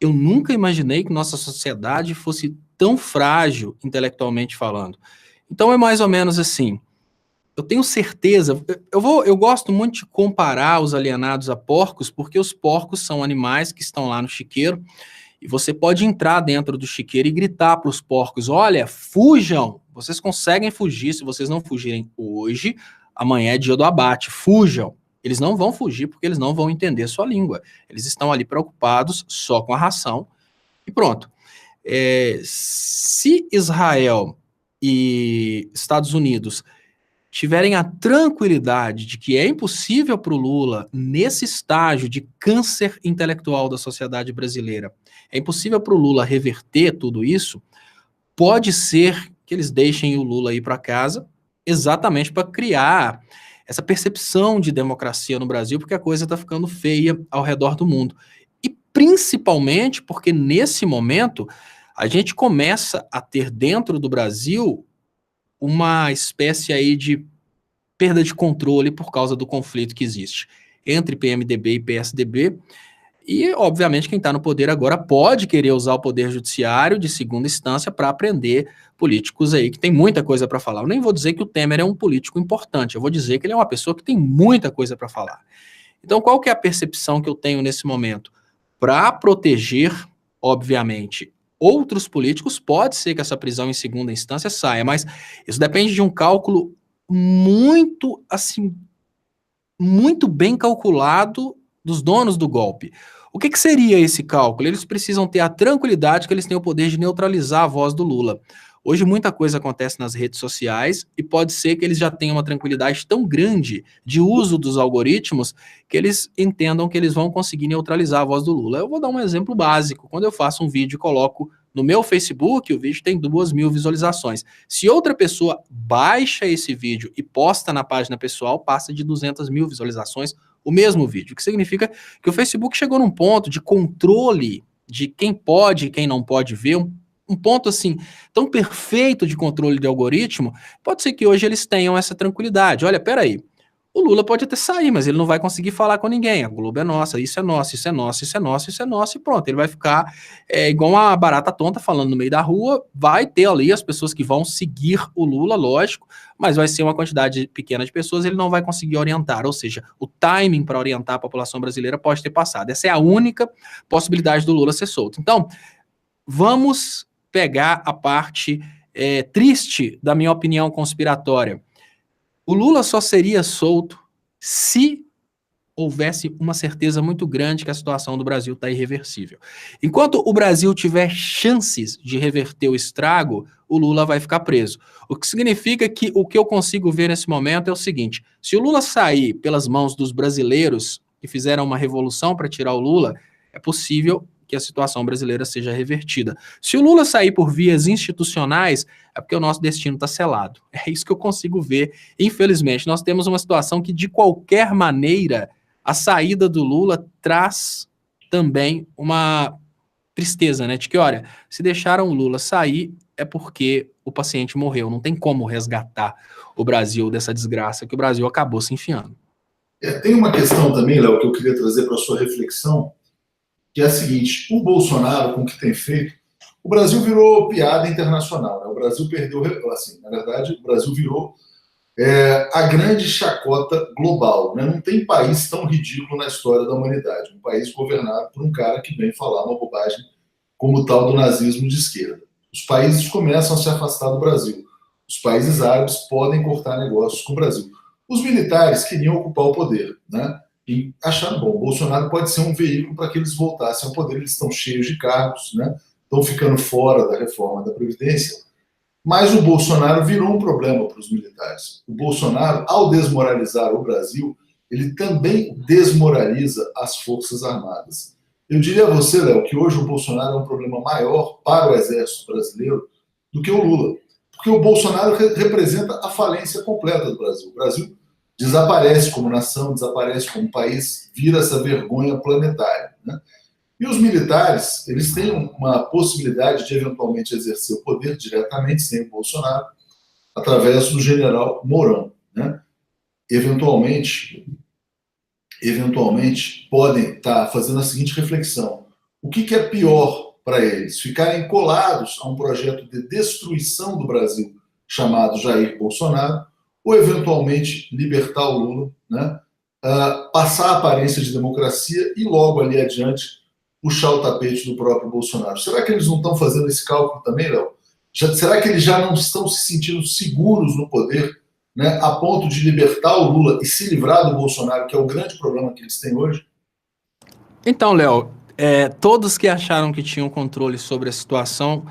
eu nunca imaginei que nossa sociedade fosse tão frágil, intelectualmente falando. Então é mais ou menos assim, eu tenho certeza, eu gosto muito de comparar os alienados a porcos, porque os porcos são animais que estão lá no chiqueiro, e você pode entrar dentro do chiqueiro e gritar para os porcos: olha, fujam, vocês conseguem fugir, se vocês não fugirem hoje, amanhã é dia do abate, fujam. Eles não vão fugir porque eles não vão entender sua língua. Eles estão ali preocupados só com a ração e pronto. Se Israel e Estados Unidos tiverem a tranquilidade de que é impossível para o Lula, nesse estágio de câncer intelectual da sociedade brasileira, é impossível para o Lula reverter tudo isso, pode ser que eles deixem o Lula ir para casa, exatamente para criar essa percepção de democracia no Brasil, porque a coisa está ficando feia ao redor do mundo. E principalmente porque nesse momento a gente começa a ter dentro do Brasil uma espécie aí de perda de controle por causa do conflito que existe entre PMDB e PSDB. E, obviamente, quem está no poder agora pode querer usar o poder judiciário de segunda instância para prender políticos aí que tem muita coisa para falar. Eu nem vou dizer que o Temer é um político importante, eu vou dizer que ele é uma pessoa que tem muita coisa para falar. Então, qual que é a percepção que eu tenho nesse momento? Para proteger, obviamente, outros políticos, pode ser que essa prisão em segunda instância saia, mas isso depende de um cálculo muito, assim, muito bem calculado dos donos do golpe. O que seria esse cálculo? Eles precisam ter a tranquilidade que eles têm o poder de neutralizar a voz do Lula. Hoje muita coisa acontece nas redes sociais e pode ser que eles já tenham uma tranquilidade tão grande de uso dos algoritmos que eles entendam que eles vão conseguir neutralizar a voz do Lula. Eu vou dar um exemplo básico. Quando eu faço um vídeo e coloco no meu Facebook, o vídeo tem 2.000 visualizações. Se outra pessoa baixa esse vídeo e posta na página pessoal, passa de 200.000 visualizações o mesmo vídeo, o que significa que o Facebook chegou num ponto de controle de quem pode e quem não pode ver, um ponto assim, tão perfeito de controle de algoritmo, pode ser que hoje eles tenham essa tranquilidade. Olha, peraí, o Lula pode até sair, mas ele não vai conseguir falar com ninguém. A Globo é nossa, isso é nosso, isso é nosso, isso é nosso, isso é nosso, e pronto. Ele vai ficar igual uma barata tonta falando no meio da rua. Vai ter ali as pessoas que vão seguir o Lula, lógico, mas vai ser uma quantidade pequena de pessoas, ele não vai conseguir orientar. Ou seja, o timing para orientar a população brasileira pode ter passado. Essa é a única possibilidade do Lula ser solto. Então, vamos pegar a parte triste da minha opinião conspiratória. O Lula só seria solto se houvesse uma certeza muito grande que a situação do Brasil está irreversível. Enquanto o Brasil tiver chances de reverter o estrago, o Lula vai ficar preso. O que significa que o que eu consigo ver nesse momento é o seguinte: se o Lula sair pelas mãos dos brasileiros que fizeram uma revolução para tirar o Lula, é possível que a situação brasileira seja revertida. Se o Lula sair por vias institucionais, é porque o nosso destino está selado. É isso que eu consigo ver. Infelizmente, nós temos uma situação que, de qualquer maneira, a saída do Lula traz também uma tristeza, né? De que, olha, se deixaram o Lula sair, é porque o paciente morreu. Não tem como resgatar o Brasil dessa desgraça que o Brasil acabou se enfiando. Tem uma questão também, Léo, que eu queria trazer para a sua reflexão, que é a seguinte: o Bolsonaro, com o que tem feito, o Brasil virou piada internacional, né? O Brasil perdeu, assim, na verdade, o Brasil virou a grande chacota global, né? Não tem país tão ridículo na história da humanidade, um país governado por um cara que vem falar uma bobagem como o tal do nazismo de esquerda. Os países começam a se afastar do Brasil. Os países árabes podem cortar negócios com o Brasil. Os militares queriam ocupar o poder, né? E acharam, bom, o Bolsonaro pode ser um veículo para que eles voltassem ao poder. Eles estão cheios de cargos, né? Estão ficando fora da reforma da Previdência. Mas o Bolsonaro virou um problema para os militares. O Bolsonaro, ao desmoralizar o Brasil, ele também desmoraliza as Forças Armadas. Eu diria a você, Léo, que hoje o Bolsonaro é um problema maior para o Exército brasileiro do que o Lula. Porque o Bolsonaro representa a falência completa do Brasil. O Brasil desaparece como nação, desaparece como país, vira essa vergonha planetária, né? E os militares, eles têm uma possibilidade de eventualmente exercer o poder diretamente, sem o Bolsonaro, através do general Mourão, né? Eventualmente podem estar fazendo a seguinte reflexão: o que é pior para eles? Ficarem colados a um projeto de destruição do Brasil chamado Jair Bolsonaro, ou eventualmente libertar o Lula, né? Passar a aparência de democracia e logo ali adiante puxar o tapete do próprio Bolsonaro. Será que eles não estão fazendo esse cálculo também, Léo? Será que eles já não estão se sentindo seguros no poder, né, a ponto de libertar o Lula e se livrar do Bolsonaro, que é o grande problema que eles têm hoje? Então, Léo, todos que acharam que tinham controle sobre a situação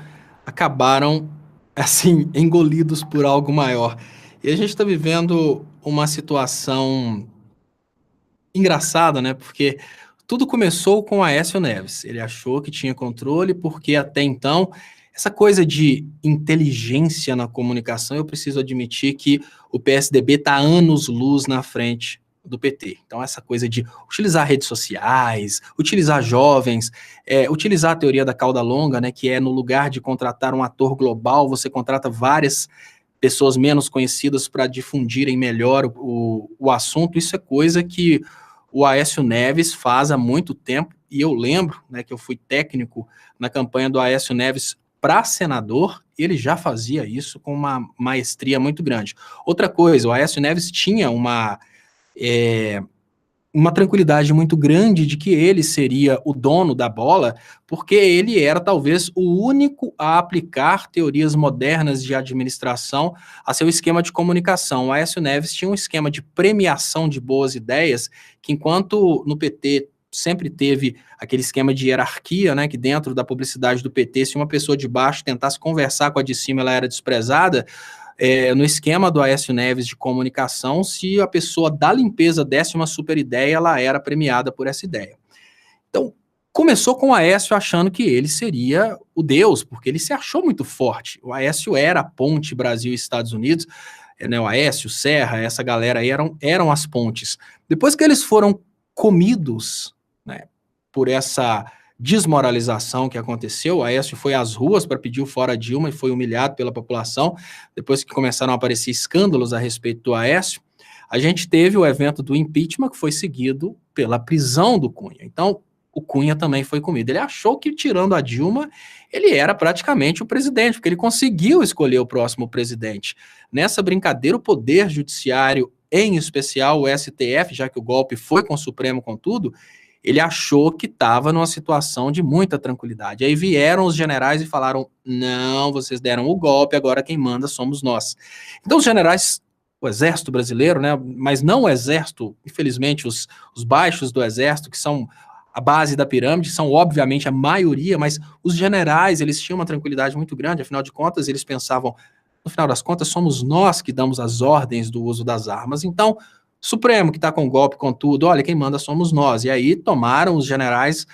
acabaram, assim, engolidos por algo maior. E a gente está vivendo uma situação engraçada, né? Porque tudo começou com o Aécio Neves. Ele achou que tinha controle porque até então Essa coisa de inteligência na comunicação, eu preciso admitir que o PSDB está anos-luz na frente do PT. Então, essa coisa de utilizar redes sociais, utilizar jovens, utilizar a teoria da cauda longa, né, que é no lugar de contratar um ator global, você contrata várias pessoas menos conhecidas para difundirem melhor o assunto. Isso é coisa que o Aécio Neves faz há muito tempo, e eu lembro, né, que eu fui técnico na campanha do Aécio Neves para senador, ele já fazia isso com uma maestria muito grande. Outra coisa, o Aécio Neves tinha uma tranquilidade muito grande de que ele seria o dono da bola, porque ele era talvez o único a aplicar teorias modernas de administração a seu esquema de comunicação. O Aécio Neves tinha um esquema de premiação de boas ideias, que enquanto no PT sempre teve aquele esquema de hierarquia, né, que dentro da publicidade do PT, se uma pessoa de baixo tentasse conversar com a de cima, ela era desprezada. No esquema do Aécio Neves de comunicação, se a pessoa da limpeza desse uma super ideia, ela era premiada por essa ideia. Então, começou com o Aécio achando que ele seria o Deus, porque ele se achou muito forte. O Aécio era a ponte Brasil e Estados Unidos, né, o Aécio, Serra, essa galera aí eram as pontes. Depois que eles foram comidos, né, por essa desmoralização que aconteceu, o Aécio foi às ruas para pedir o fora Dilma e foi humilhado pela população, depois que começaram a aparecer escândalos a respeito do Aécio, a gente teve o evento do impeachment, que foi seguido pela prisão do Cunha. Então, o Cunha também foi comido. Ele achou que, tirando a Dilma, ele era praticamente o presidente, porque ele conseguiu escolher o próximo presidente. Nessa brincadeira, o Poder Judiciário, em especial o STF, já que o golpe foi com o Supremo com tudo, ele achou que estava numa situação de muita tranquilidade. Aí vieram os generais e falaram, não, vocês deram o golpe, agora quem manda somos nós. Então os generais, o exército brasileiro, né, mas não o exército, infelizmente os baixos do exército, que são a base da pirâmide, são obviamente a maioria, mas os generais, eles tinham uma tranquilidade muito grande, afinal de contas, eles pensavam, no final das contas, somos nós que damos as ordens do uso das armas, então Supremo, que está com golpe, com tudo, olha, quem manda somos nós. E aí tomaram os generais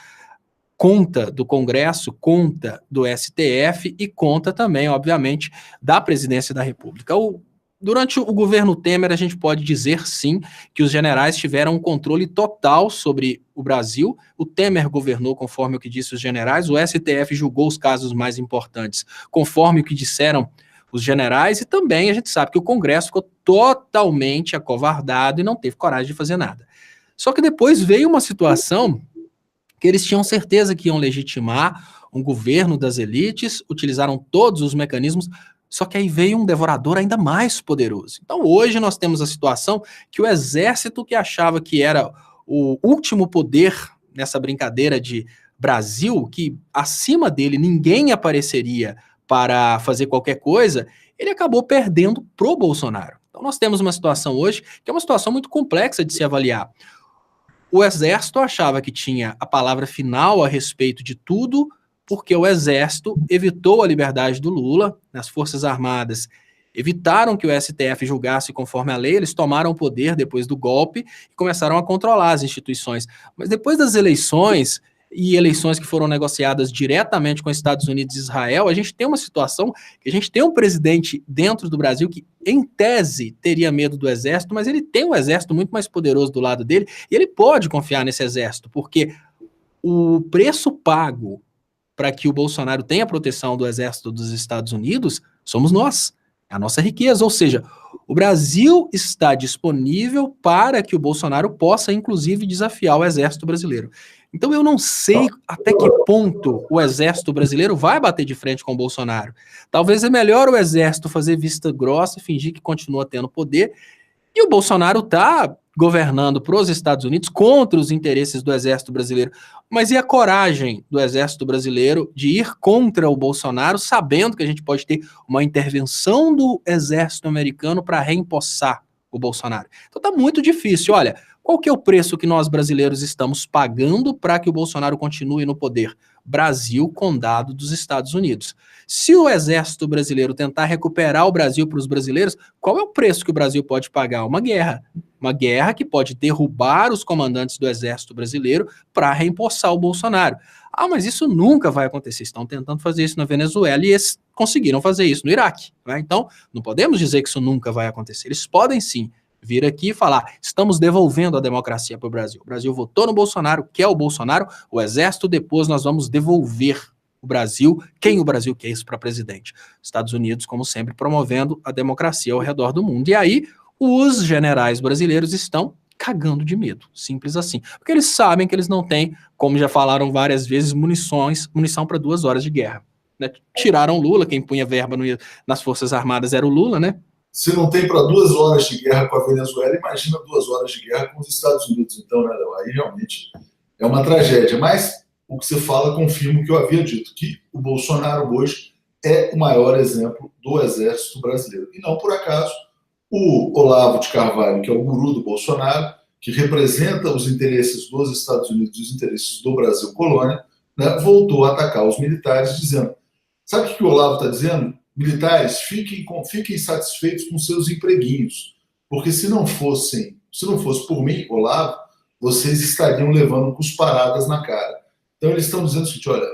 conta do Congresso, conta do STF e conta também, obviamente, da Presidência da República. Durante o governo Temer, a gente pode dizer, sim, que os generais tiveram um controle total sobre o Brasil. O Temer governou conforme o que disse os generais, o STF julgou os casos mais importantes conforme o que disseram os generais, e também a gente sabe que o Congresso ficou totalmente acovardado e não teve coragem de fazer nada. Só que depois veio uma situação que eles tinham certeza que iam legitimar um governo das elites, utilizaram todos os mecanismos, só que aí veio um devorador ainda mais poderoso. Então hoje nós temos a situação que o exército, que achava que era o último poder nessa brincadeira de Brasil, que acima dele ninguém apareceria para fazer qualquer coisa, ele acabou perdendo pro Bolsonaro. Então nós temos uma situação hoje que é uma situação muito complexa de se avaliar. O exército achava que tinha a palavra final a respeito de tudo, porque o exército evitou a liberdade do Lula, as Forças Armadas evitaram que o STF julgasse conforme a lei, eles tomaram o poder depois do golpe e começaram a controlar as instituições. Mas depois das eleições, e eleições que foram negociadas diretamente com os Estados Unidos e Israel, a gente tem uma situação que a gente tem um presidente dentro do Brasil que, em tese, teria medo do exército, mas ele tem um exército muito mais poderoso do lado dele e ele pode confiar nesse exército, porque o preço pago para que o Bolsonaro tenha proteção do exército dos Estados Unidos somos nós, a nossa riqueza, ou seja, o Brasil está disponível para que o Bolsonaro possa, inclusive, desafiar o exército brasileiro. Então eu não sei até que ponto o exército brasileiro vai bater de frente com o Bolsonaro. Talvez é melhor o exército fazer vista grossa, fingir que continua tendo poder, e o Bolsonaro está governando para os Estados Unidos contra os interesses do exército brasileiro. Mas e a coragem do exército brasileiro de ir contra o Bolsonaro, sabendo que a gente pode ter uma intervenção do exército americano para reempossar o Bolsonaro? Então tá muito difícil. Olha, qual que é o preço que nós brasileiros estamos pagando para que o Bolsonaro continue no poder? Brasil, condado dos Estados Unidos. Se o exército brasileiro tentar recuperar o Brasil para os brasileiros, qual é o preço que o Brasil pode pagar? Uma guerra. Uma guerra que pode derrubar os comandantes do exército brasileiro para reempossar o Bolsonaro. Ah, mas isso nunca vai acontecer. Estão tentando fazer isso na Venezuela e eles conseguiram fazer isso no Iraque. Né? Então, não podemos dizer que isso nunca vai acontecer. Eles podem sim vir aqui e falar, estamos devolvendo a democracia para o Brasil. O Brasil votou no Bolsonaro, quer o Bolsonaro, o Exército depois nós vamos devolver o Brasil, quem o Brasil quer isso para presidente. Estados Unidos, como sempre, promovendo a democracia ao redor do mundo. E aí, os generais brasileiros estão cagando de medo, simples assim. Porque eles sabem que eles não têm, como já falaram várias vezes, munição para 2 horas de guerra. Né? Tiraram Lula, quem punha verba nas Forças Armadas era o Lula, né? Se não tem para 2 horas de guerra com a Venezuela, imagina 2 horas de guerra com os Estados Unidos. Então, né, aí realmente é uma tragédia. Mas o que você fala confirma o que eu havia dito, que o Bolsonaro hoje é o maior exemplo do exército brasileiro. E não por acaso, o Olavo de Carvalho, que é o guru do Bolsonaro, que representa os interesses dos Estados Unidos e os interesses do Brasil colônia, né, voltou a atacar os militares, dizendo, sabe o que o Olavo está dizendo? Militares, fiquem satisfeitos com seus empreguinhos, porque se não fosse por mim, Olavo, vocês estariam levando cusparadas na cara. Então eles estão dizendo o seguinte, olha,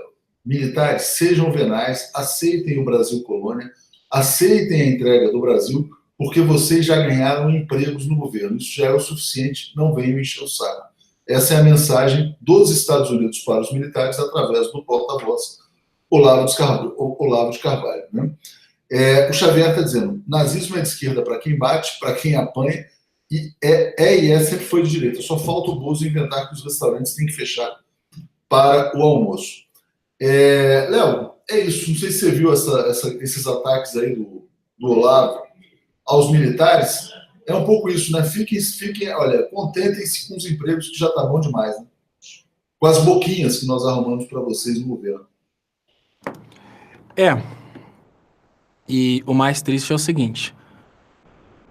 militares, sejam venais, aceitem o Brasil colônia, aceitem a entrega do Brasil, porque vocês já ganharam empregos no governo. Isso já é o suficiente, não venham encher o saco. Essa é a mensagem dos Estados Unidos para os militares através do porta-voz Olavo de Carvalho. Né? O Xavier está dizendo, nazismo é de esquerda para quem bate, para quem apanha, e sempre foi de direita. Só falta o Bozo inventar que os restaurantes têm que fechar para o almoço. Léo, é isso. Não sei se você viu esses ataques aí do Olavo aos militares. É um pouco isso, né? Fiquem, olha, contentem-se com os empregos, que já tá bom demais, né? Com as boquinhas que nós arrumamos para vocês no governo. E o mais triste é o seguinte,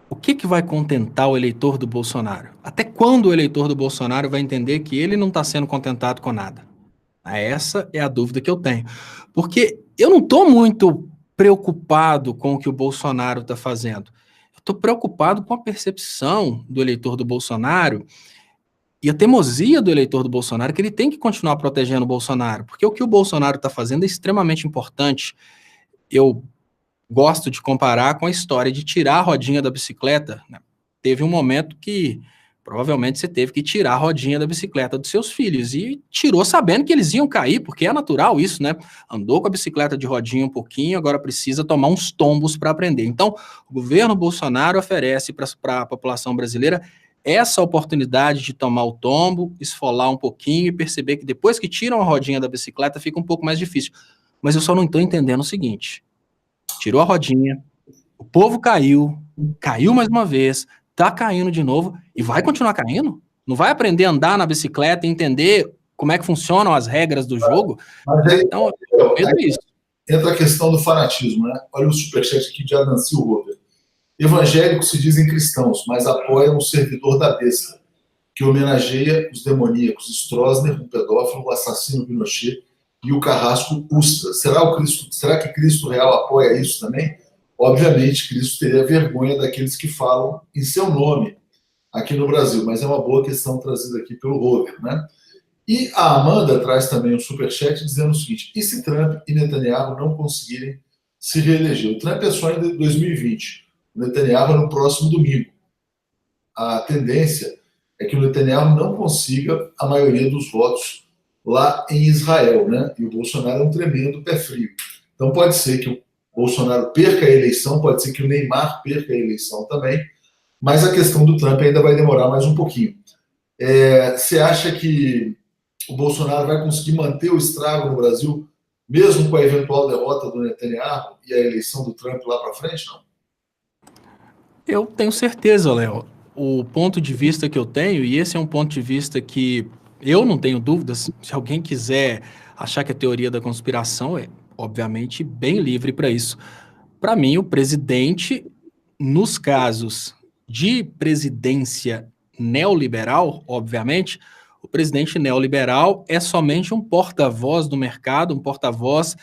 o que vai contentar o eleitor do Bolsonaro? Até quando o eleitor do Bolsonaro vai entender que ele não está sendo contentado com nada? Essa é a dúvida que eu tenho. Porque eu não estou muito preocupado com o que o Bolsonaro está fazendo. Eu estou preocupado com a percepção do eleitor do Bolsonaro e a teimosia do eleitor do Bolsonaro, que ele tem que continuar protegendo o Bolsonaro. Porque o que o Bolsonaro está fazendo é extremamente importante. Eu gosto de comparar com a história de tirar a rodinha da bicicleta. Né? Teve um momento que provavelmente você teve que tirar a rodinha da bicicleta dos seus filhos e tirou sabendo que eles iam cair, porque é natural isso, né? Andou com a bicicleta de rodinha um pouquinho, agora precisa tomar uns tombos para aprender. Então, o governo Bolsonaro oferece para a população brasileira essa oportunidade de tomar o tombo, esfolar um pouquinho e perceber que depois que tiram a rodinha da bicicleta fica um pouco mais difícil. Mas eu só não estou entendendo o seguinte, tirou a rodinha, o povo caiu mais uma vez, tá caindo de novo e vai continuar caindo? Não vai aprender a andar na bicicleta e entender como é que funcionam as regras do jogo? Mas aí, então, eu medo isso. Entra a questão do fanatismo, né? Olha o superchat aqui de Adam Silva. Evangélicos se dizem cristãos, mas apoiam o servidor da besta, que homenageia os demoníacos Stroessner, o pedófilo, o assassino Pinochet e o carrasco Ustra. Será que Cristo real apoia isso também? Obviamente, Cristo teria vergonha daqueles que falam em seu nome aqui no Brasil, mas é uma boa questão trazida aqui pelo Rover, né? E a Amanda traz também um superchat dizendo o seguinte, e se Trump e Netanyahu não conseguirem se reeleger? O Trump é só em 2020, o Netanyahu é no próximo domingo. A tendência é que o Netanyahu não consiga a maioria dos votos lá em Israel, né? E o Bolsonaro é um tremendo pé frio. Então pode ser que o Bolsonaro perca a eleição, pode ser que o Neymar perca a eleição também, mas a questão do Trump ainda vai demorar mais um pouquinho. Você acha que o Bolsonaro vai conseguir manter o estrago no Brasil, mesmo com a eventual derrota do Netanyahu e a eleição do Trump lá para frente, não? Eu tenho certeza, Léo. O ponto de vista que eu tenho, e esse é um ponto de vista que eu não tenho dúvidas, se alguém quiser achar que é teoria da conspiração, é obviamente bem livre para isso. Para mim, o presidente, nos casos de presidência neoliberal, obviamente, o presidente neoliberal é somente um porta-voz do mercado, um porta-voz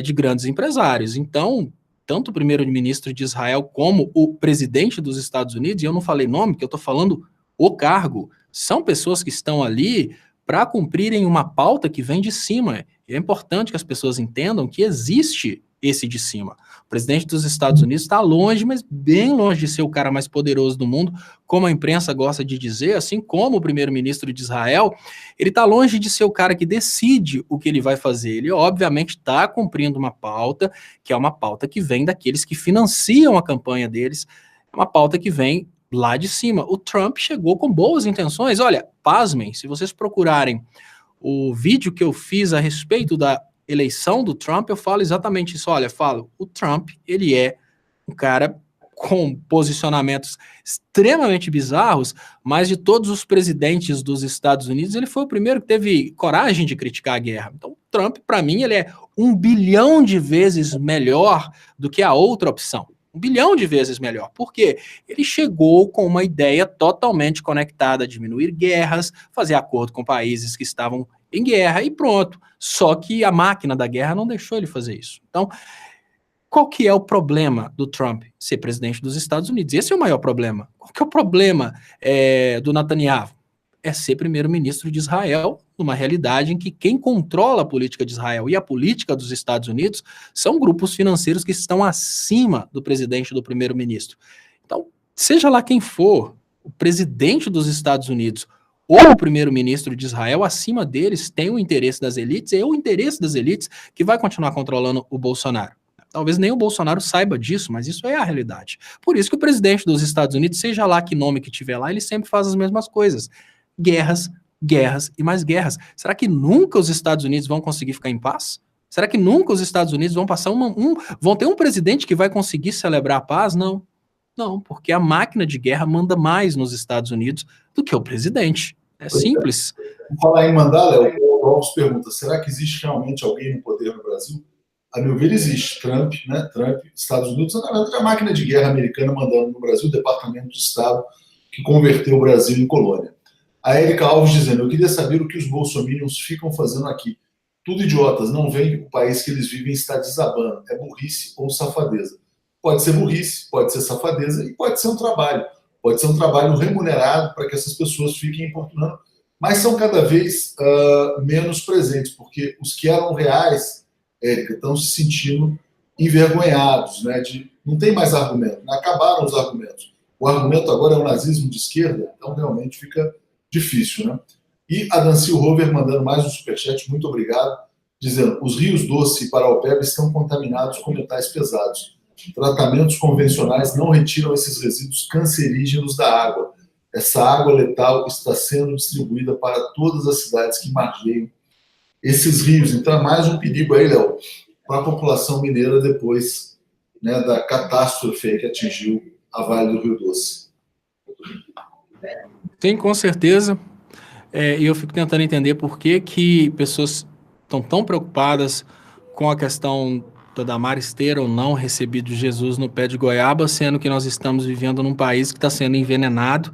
de grandes empresários. Então, tanto o primeiro-ministro de Israel como o presidente dos Estados Unidos, e eu não falei nome, que eu estou falando o cargo, são pessoas que estão ali para cumprirem uma pauta que vem de cima. E é importante que as pessoas entendam que existe esse de cima. O presidente dos Estados Unidos está longe, mas bem longe de ser o cara mais poderoso do mundo, como a imprensa gosta de dizer, assim como o primeiro-ministro de Israel, ele está longe de ser o cara que decide o que ele vai fazer. Ele, obviamente, está cumprindo uma pauta, que é uma pauta que vem daqueles que financiam a campanha deles, é uma pauta que vem lá de cima. O Trump chegou com boas intenções. Olha, pasmem, se vocês procurarem o vídeo que eu fiz a respeito da eleição do Trump, eu falo exatamente isso. Olha, falo, o Trump, ele é um cara com posicionamentos extremamente bizarros, mas de todos os presidentes dos Estados Unidos, ele foi o primeiro que teve coragem de criticar a guerra. Então, Trump, para mim, ele é 1 bilhão de vezes melhor do que a outra opção. 1 bilhão de vezes melhor. Por quê? Ele chegou com uma ideia totalmente conectada a diminuir guerras, fazer acordo com países que estavam em guerra e pronto. Só que a máquina da guerra não deixou ele fazer isso. Então, qual que é o problema do Trump ser presidente dos Estados Unidos? Esse é o maior problema. Qual que é o problema do Netanyahu? É ser primeiro-ministro de Israel, numa realidade em que quem controla a política de Israel e a política dos Estados Unidos são grupos financeiros que estão acima do presidente e do primeiro-ministro. Então, seja lá quem for, o presidente dos Estados Unidos ou o primeiro-ministro de Israel, acima deles tem o interesse das elites, e é o interesse das elites que vai continuar controlando o Bolsonaro. Talvez nem o Bolsonaro saiba disso, mas isso é a realidade. Por isso que o presidente dos Estados Unidos, seja lá que nome que tiver lá, ele sempre faz as mesmas coisas. Guerras, guerras e mais guerras. Será que nunca os Estados Unidos vão conseguir ficar em paz? Será que nunca os Estados Unidos vão passar vão ter um presidente que vai conseguir celebrar a paz? Não. Não, porque a máquina de guerra manda mais nos Estados Unidos do que o presidente. É simples. Vou falar em mandar, Léo, o Alves pergunta, será que existe realmente alguém no poder no Brasil? A meu ver, existe. Trump, né? Trump, Estados Unidos, na verdade, a máquina de guerra americana mandando no Brasil, o Departamento de Estado, que converteu o Brasil em colônia. A Érica Alves dizendo, eu queria saber o que os bolsominions ficam fazendo aqui. Tudo idiotas, não veem o país que eles vivem está desabando. É burrice ou safadeza. Pode ser burrice, pode ser safadeza e pode ser um trabalho. Pode ser um trabalho remunerado para que essas pessoas fiquem importunando, mas são cada vez menos presentes, porque os que eram reais, Érica, estão se sentindo envergonhados, né? Não tem mais argumento, né? Acabaram os argumentos. O argumento agora é o nazismo de esquerda, então realmente fica difícil, né? E a Dancy Rover mandando mais um superchat, muito obrigado, dizendo, os rios Doce e Paraupeba estão contaminados com metais pesados. Tratamentos convencionais não retiram esses resíduos cancerígenos da água. Essa água letal está sendo distribuída para todas as cidades que margeiam esses rios. Então é mais um perigo aí, Léo, para a população mineira depois, né, da catástrofe que atingiu a Vale do Rio Doce. Tem, com certeza. E eu fico tentando entender por que pessoas estão tão preocupadas com a questão da Damares ter ou não recebido Jesus no pé de goiaba, sendo que nós estamos vivendo num país que está sendo envenenado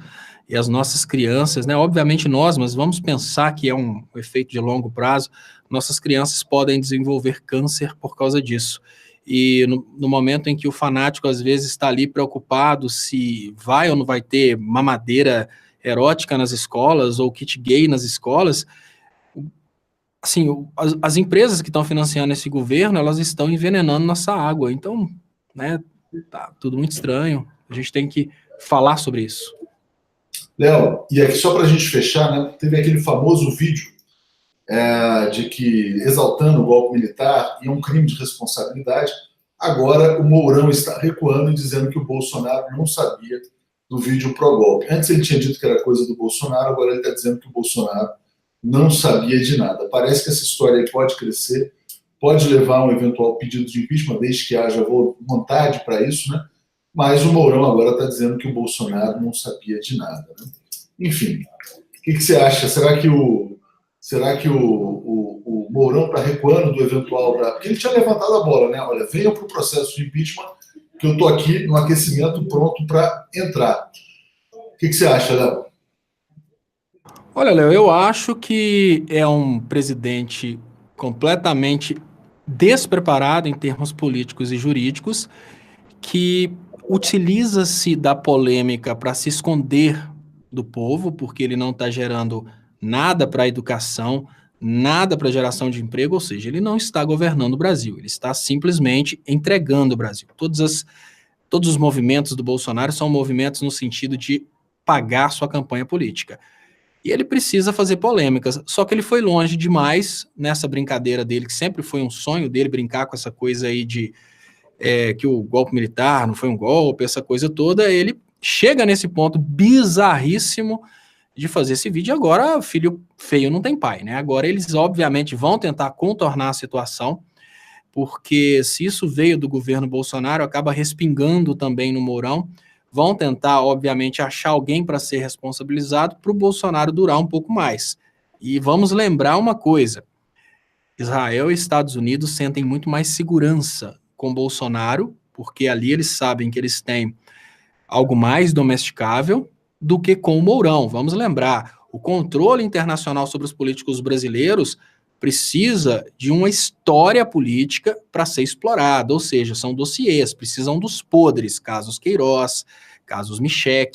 e as nossas crianças, né? Obviamente nós, mas vamos pensar que é um efeito de longo prazo, nossas crianças podem desenvolver câncer por causa disso. E no momento em que o fanático às vezes está ali preocupado se vai ou não vai ter mamadeira erótica nas escolas ou kit gay nas escolas, assim, as empresas que estão financiando esse governo, elas estão envenenando nossa água. Então, né, tá tudo muito estranho. A gente tem que falar sobre isso. Léo, e aqui só para a gente fechar, né, teve aquele famoso vídeo de que exaltando o golpe militar e um crime de responsabilidade. Agora o Mourão está recuando e dizendo que o Bolsonaro não sabia do vídeo pró-golpe. Antes ele tinha dito que era coisa do Bolsonaro, agora ele está dizendo que o Bolsonaro não sabia de nada. Parece que essa história aí pode crescer, pode levar a um eventual pedido de impeachment, desde que haja vontade para isso, né? Mas o Mourão agora está dizendo que o Bolsonaro não sabia de nada, né? Enfim, o que você acha? Será que o Mourão está recuando do eventual... Porque ele tinha levantado a bola, né? Olha, venham para o processo de impeachment, que eu estou aqui no aquecimento pronto para entrar. O que você acha, Léo? Olha, Léo, eu acho que é um presidente completamente despreparado em termos políticos e jurídicos, que utiliza-se da polêmica para se esconder do povo, porque ele não está gerando nada para a educação, nada para a geração de emprego, ou seja, ele não está governando o Brasil, ele está simplesmente entregando o Brasil. Todos os movimentos do Bolsonaro são movimentos no sentido de pagar sua campanha política. E ele precisa fazer polêmicas, só que ele foi longe demais nessa brincadeira dele, que sempre foi um sonho dele brincar com essa coisa aí de que o golpe militar não foi um golpe, essa coisa toda. Ele chega nesse ponto bizarríssimo de fazer esse vídeo. Agora, filho feio não tem pai, né? Agora eles, obviamente, vão tentar contornar a situação, porque se isso veio do governo Bolsonaro, acaba respingando também no Mourão. Vão tentar, obviamente, achar alguém para ser responsabilizado para o Bolsonaro durar um pouco mais. E vamos lembrar uma coisa: Israel e Estados Unidos sentem muito mais segurança com Bolsonaro, porque ali eles sabem que eles têm algo mais domesticável do que com o Mourão. Vamos lembrar, o controle internacional sobre os políticos brasileiros precisa de uma história política para ser explorada, ou seja, são dossiês, precisam dos podres, casos Queiroz, casos Michel,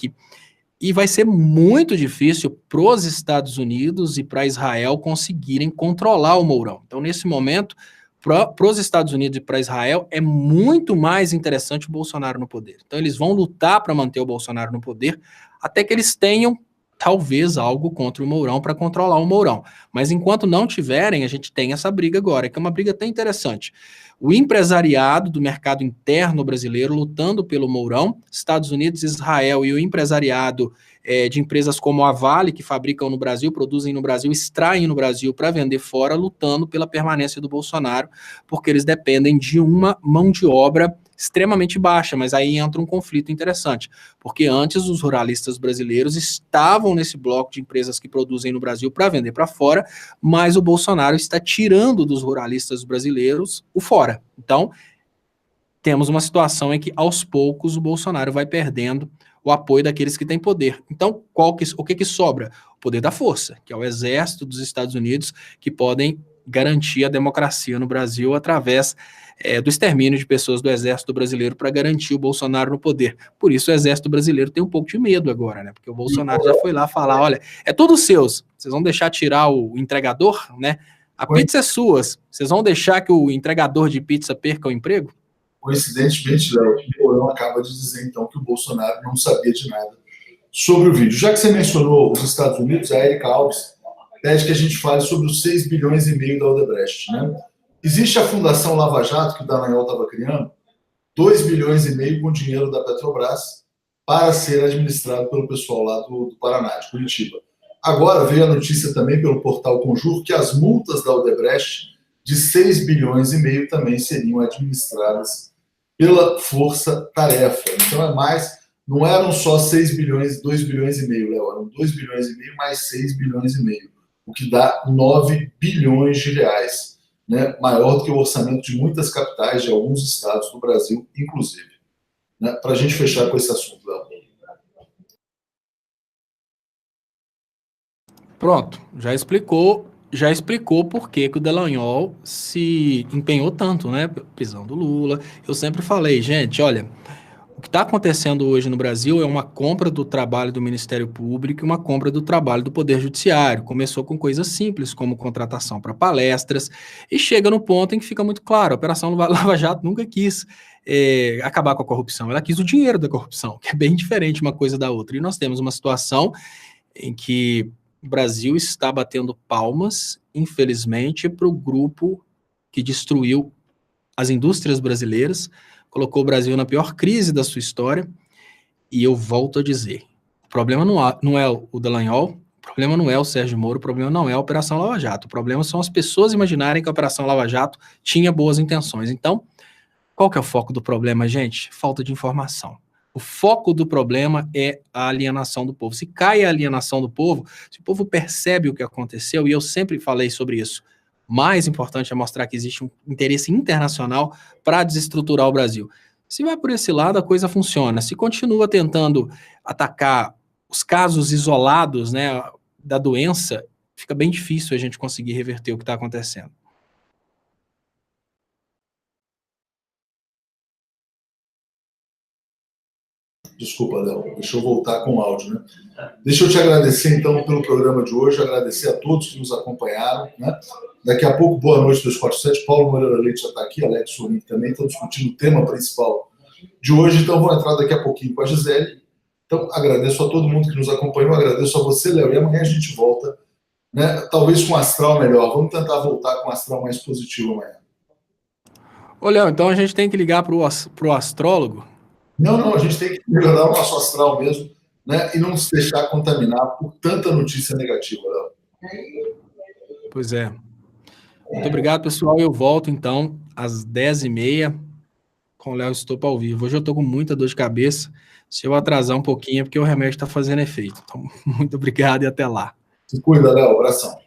e vai ser muito difícil para os Estados Unidos e para Israel conseguirem controlar o Mourão. Então, nesse momento, para os Estados Unidos e para Israel, é muito mais interessante o Bolsonaro no poder. Então, eles vão lutar para manter o Bolsonaro no poder até que eles tenham, talvez, algo contra o Mourão para controlar o Mourão. Mas enquanto não tiverem, a gente tem essa briga agora, que é uma briga até interessante. O empresariado do mercado interno brasileiro lutando pelo Mourão, Estados Unidos, Israel, e o empresariado de empresas como a Vale, que fabricam no Brasil, produzem no Brasil, extraem no Brasil para vender fora, lutando pela permanência do Bolsonaro, porque eles dependem de uma mão de obra extremamente baixa. Mas aí entra um conflito interessante, porque antes os ruralistas brasileiros estavam nesse bloco de empresas que produzem no Brasil para vender para fora, mas o Bolsonaro está tirando dos ruralistas brasileiros o fora. Então, temos uma situação em que, aos poucos, o Bolsonaro vai perdendo o apoio daqueles que têm poder. Então, o que sobra? O poder da força, que é o exército dos Estados Unidos, que podem garantir a democracia no Brasil através do extermínio de pessoas do exército brasileiro para garantir o Bolsonaro no poder. Por isso o exército brasileiro tem um pouco de medo agora, né? Porque o Bolsonaro já foi lá falar, olha, é todos seus, vocês vão deixar tirar o entregador, né? A pizza é sua, vocês vão deixar que o entregador de pizza perca o emprego? Coincidentemente, Léo, o Mourão acaba de dizer, então, que o Bolsonaro não sabia de nada sobre o vídeo. Já que você mencionou os Estados Unidos, a Erika Alves pede que a gente fale sobre os 6 bilhões e meio da Odebrecht, né? Existe a Fundação Lava Jato, que o Dallagnol estava criando, 2 bilhões e meio com dinheiro da Petrobras para ser administrado pelo pessoal lá do Paraná, de Curitiba. Agora veio a notícia também pelo portal Conjur que as multas da Odebrecht de 6 bilhões e meio também seriam administradas pela força-tarefa. Então não eram só 6 bilhões, 2 bilhões e meio, Léo, eram 2 bilhões e meio mais 6 bilhões e meio, o que dá 9 bilhões de reais, né? Maior do que o orçamento de muitas capitais de alguns estados do Brasil, inclusive. Né? Para a gente fechar com esse assunto, Léo. Pronto, já explicou por que o Dallagnol se empenhou tanto, né? Prisão do Lula. Eu sempre falei, gente, olha, o que está acontecendo hoje no Brasil é uma compra do trabalho do Ministério Público e uma compra do trabalho do Poder Judiciário. Começou com coisas simples, como contratação para palestras, e chega no ponto em que fica muito claro, a Operação Lava Jato nunca quis acabar com a corrupção, ela quis o dinheiro da corrupção, que é bem diferente uma coisa da outra. E nós temos uma situação em que o Brasil está batendo palmas, infelizmente, para o grupo que destruiu as indústrias brasileiras, colocou o Brasil na pior crise da sua história, e eu volto a dizer, o problema não é o Dallagnol, o problema não é o Sérgio Moro, o problema não é a Operação Lava Jato, o problema são as pessoas imaginarem que a Operação Lava Jato tinha boas intenções. Então, qual que é o foco do problema, gente? Falta de informação. O foco do problema é a alienação do povo. Se cai a alienação do povo, se o povo percebe o que aconteceu, e eu sempre falei sobre isso, mais importante é mostrar que existe um interesse internacional para desestruturar o Brasil. Se vai por esse lado, a coisa funciona. Se continua tentando atacar os casos isolados, né, da doença, fica bem difícil a gente conseguir reverter o que está acontecendo. Desculpa, Léo, deixa eu voltar com o áudio, né? Deixa eu te agradecer, então, pelo programa de hoje, agradecer a todos que nos acompanharam, né? Daqui a pouco, boa noite, 247. Paulo Moreira Leite já está aqui, Alex Sorin também, estão discutindo o tema principal de hoje, então vou entrar daqui a pouquinho com a Gisele. Então, agradeço a todo mundo que nos acompanhou, agradeço a você, Léo, e amanhã a gente volta, né? Talvez com um astral melhor. Vamos tentar voltar com um astral mais positivo amanhã. Ô, Léo, então a gente tem que ligar pro astrólogo? Não, a gente tem que melhorar o nosso astral mesmo, né? E não se deixar contaminar por tanta notícia negativa, Léo. Pois é. Muito obrigado, pessoal. Eu volto, então, às 10h30 com o Léo Stoppa ao vivo. Hoje eu estou com muita dor de cabeça. Se eu atrasar um pouquinho é porque o remédio está fazendo efeito. Então, muito obrigado e até lá. Se cuida, Léo. Abração.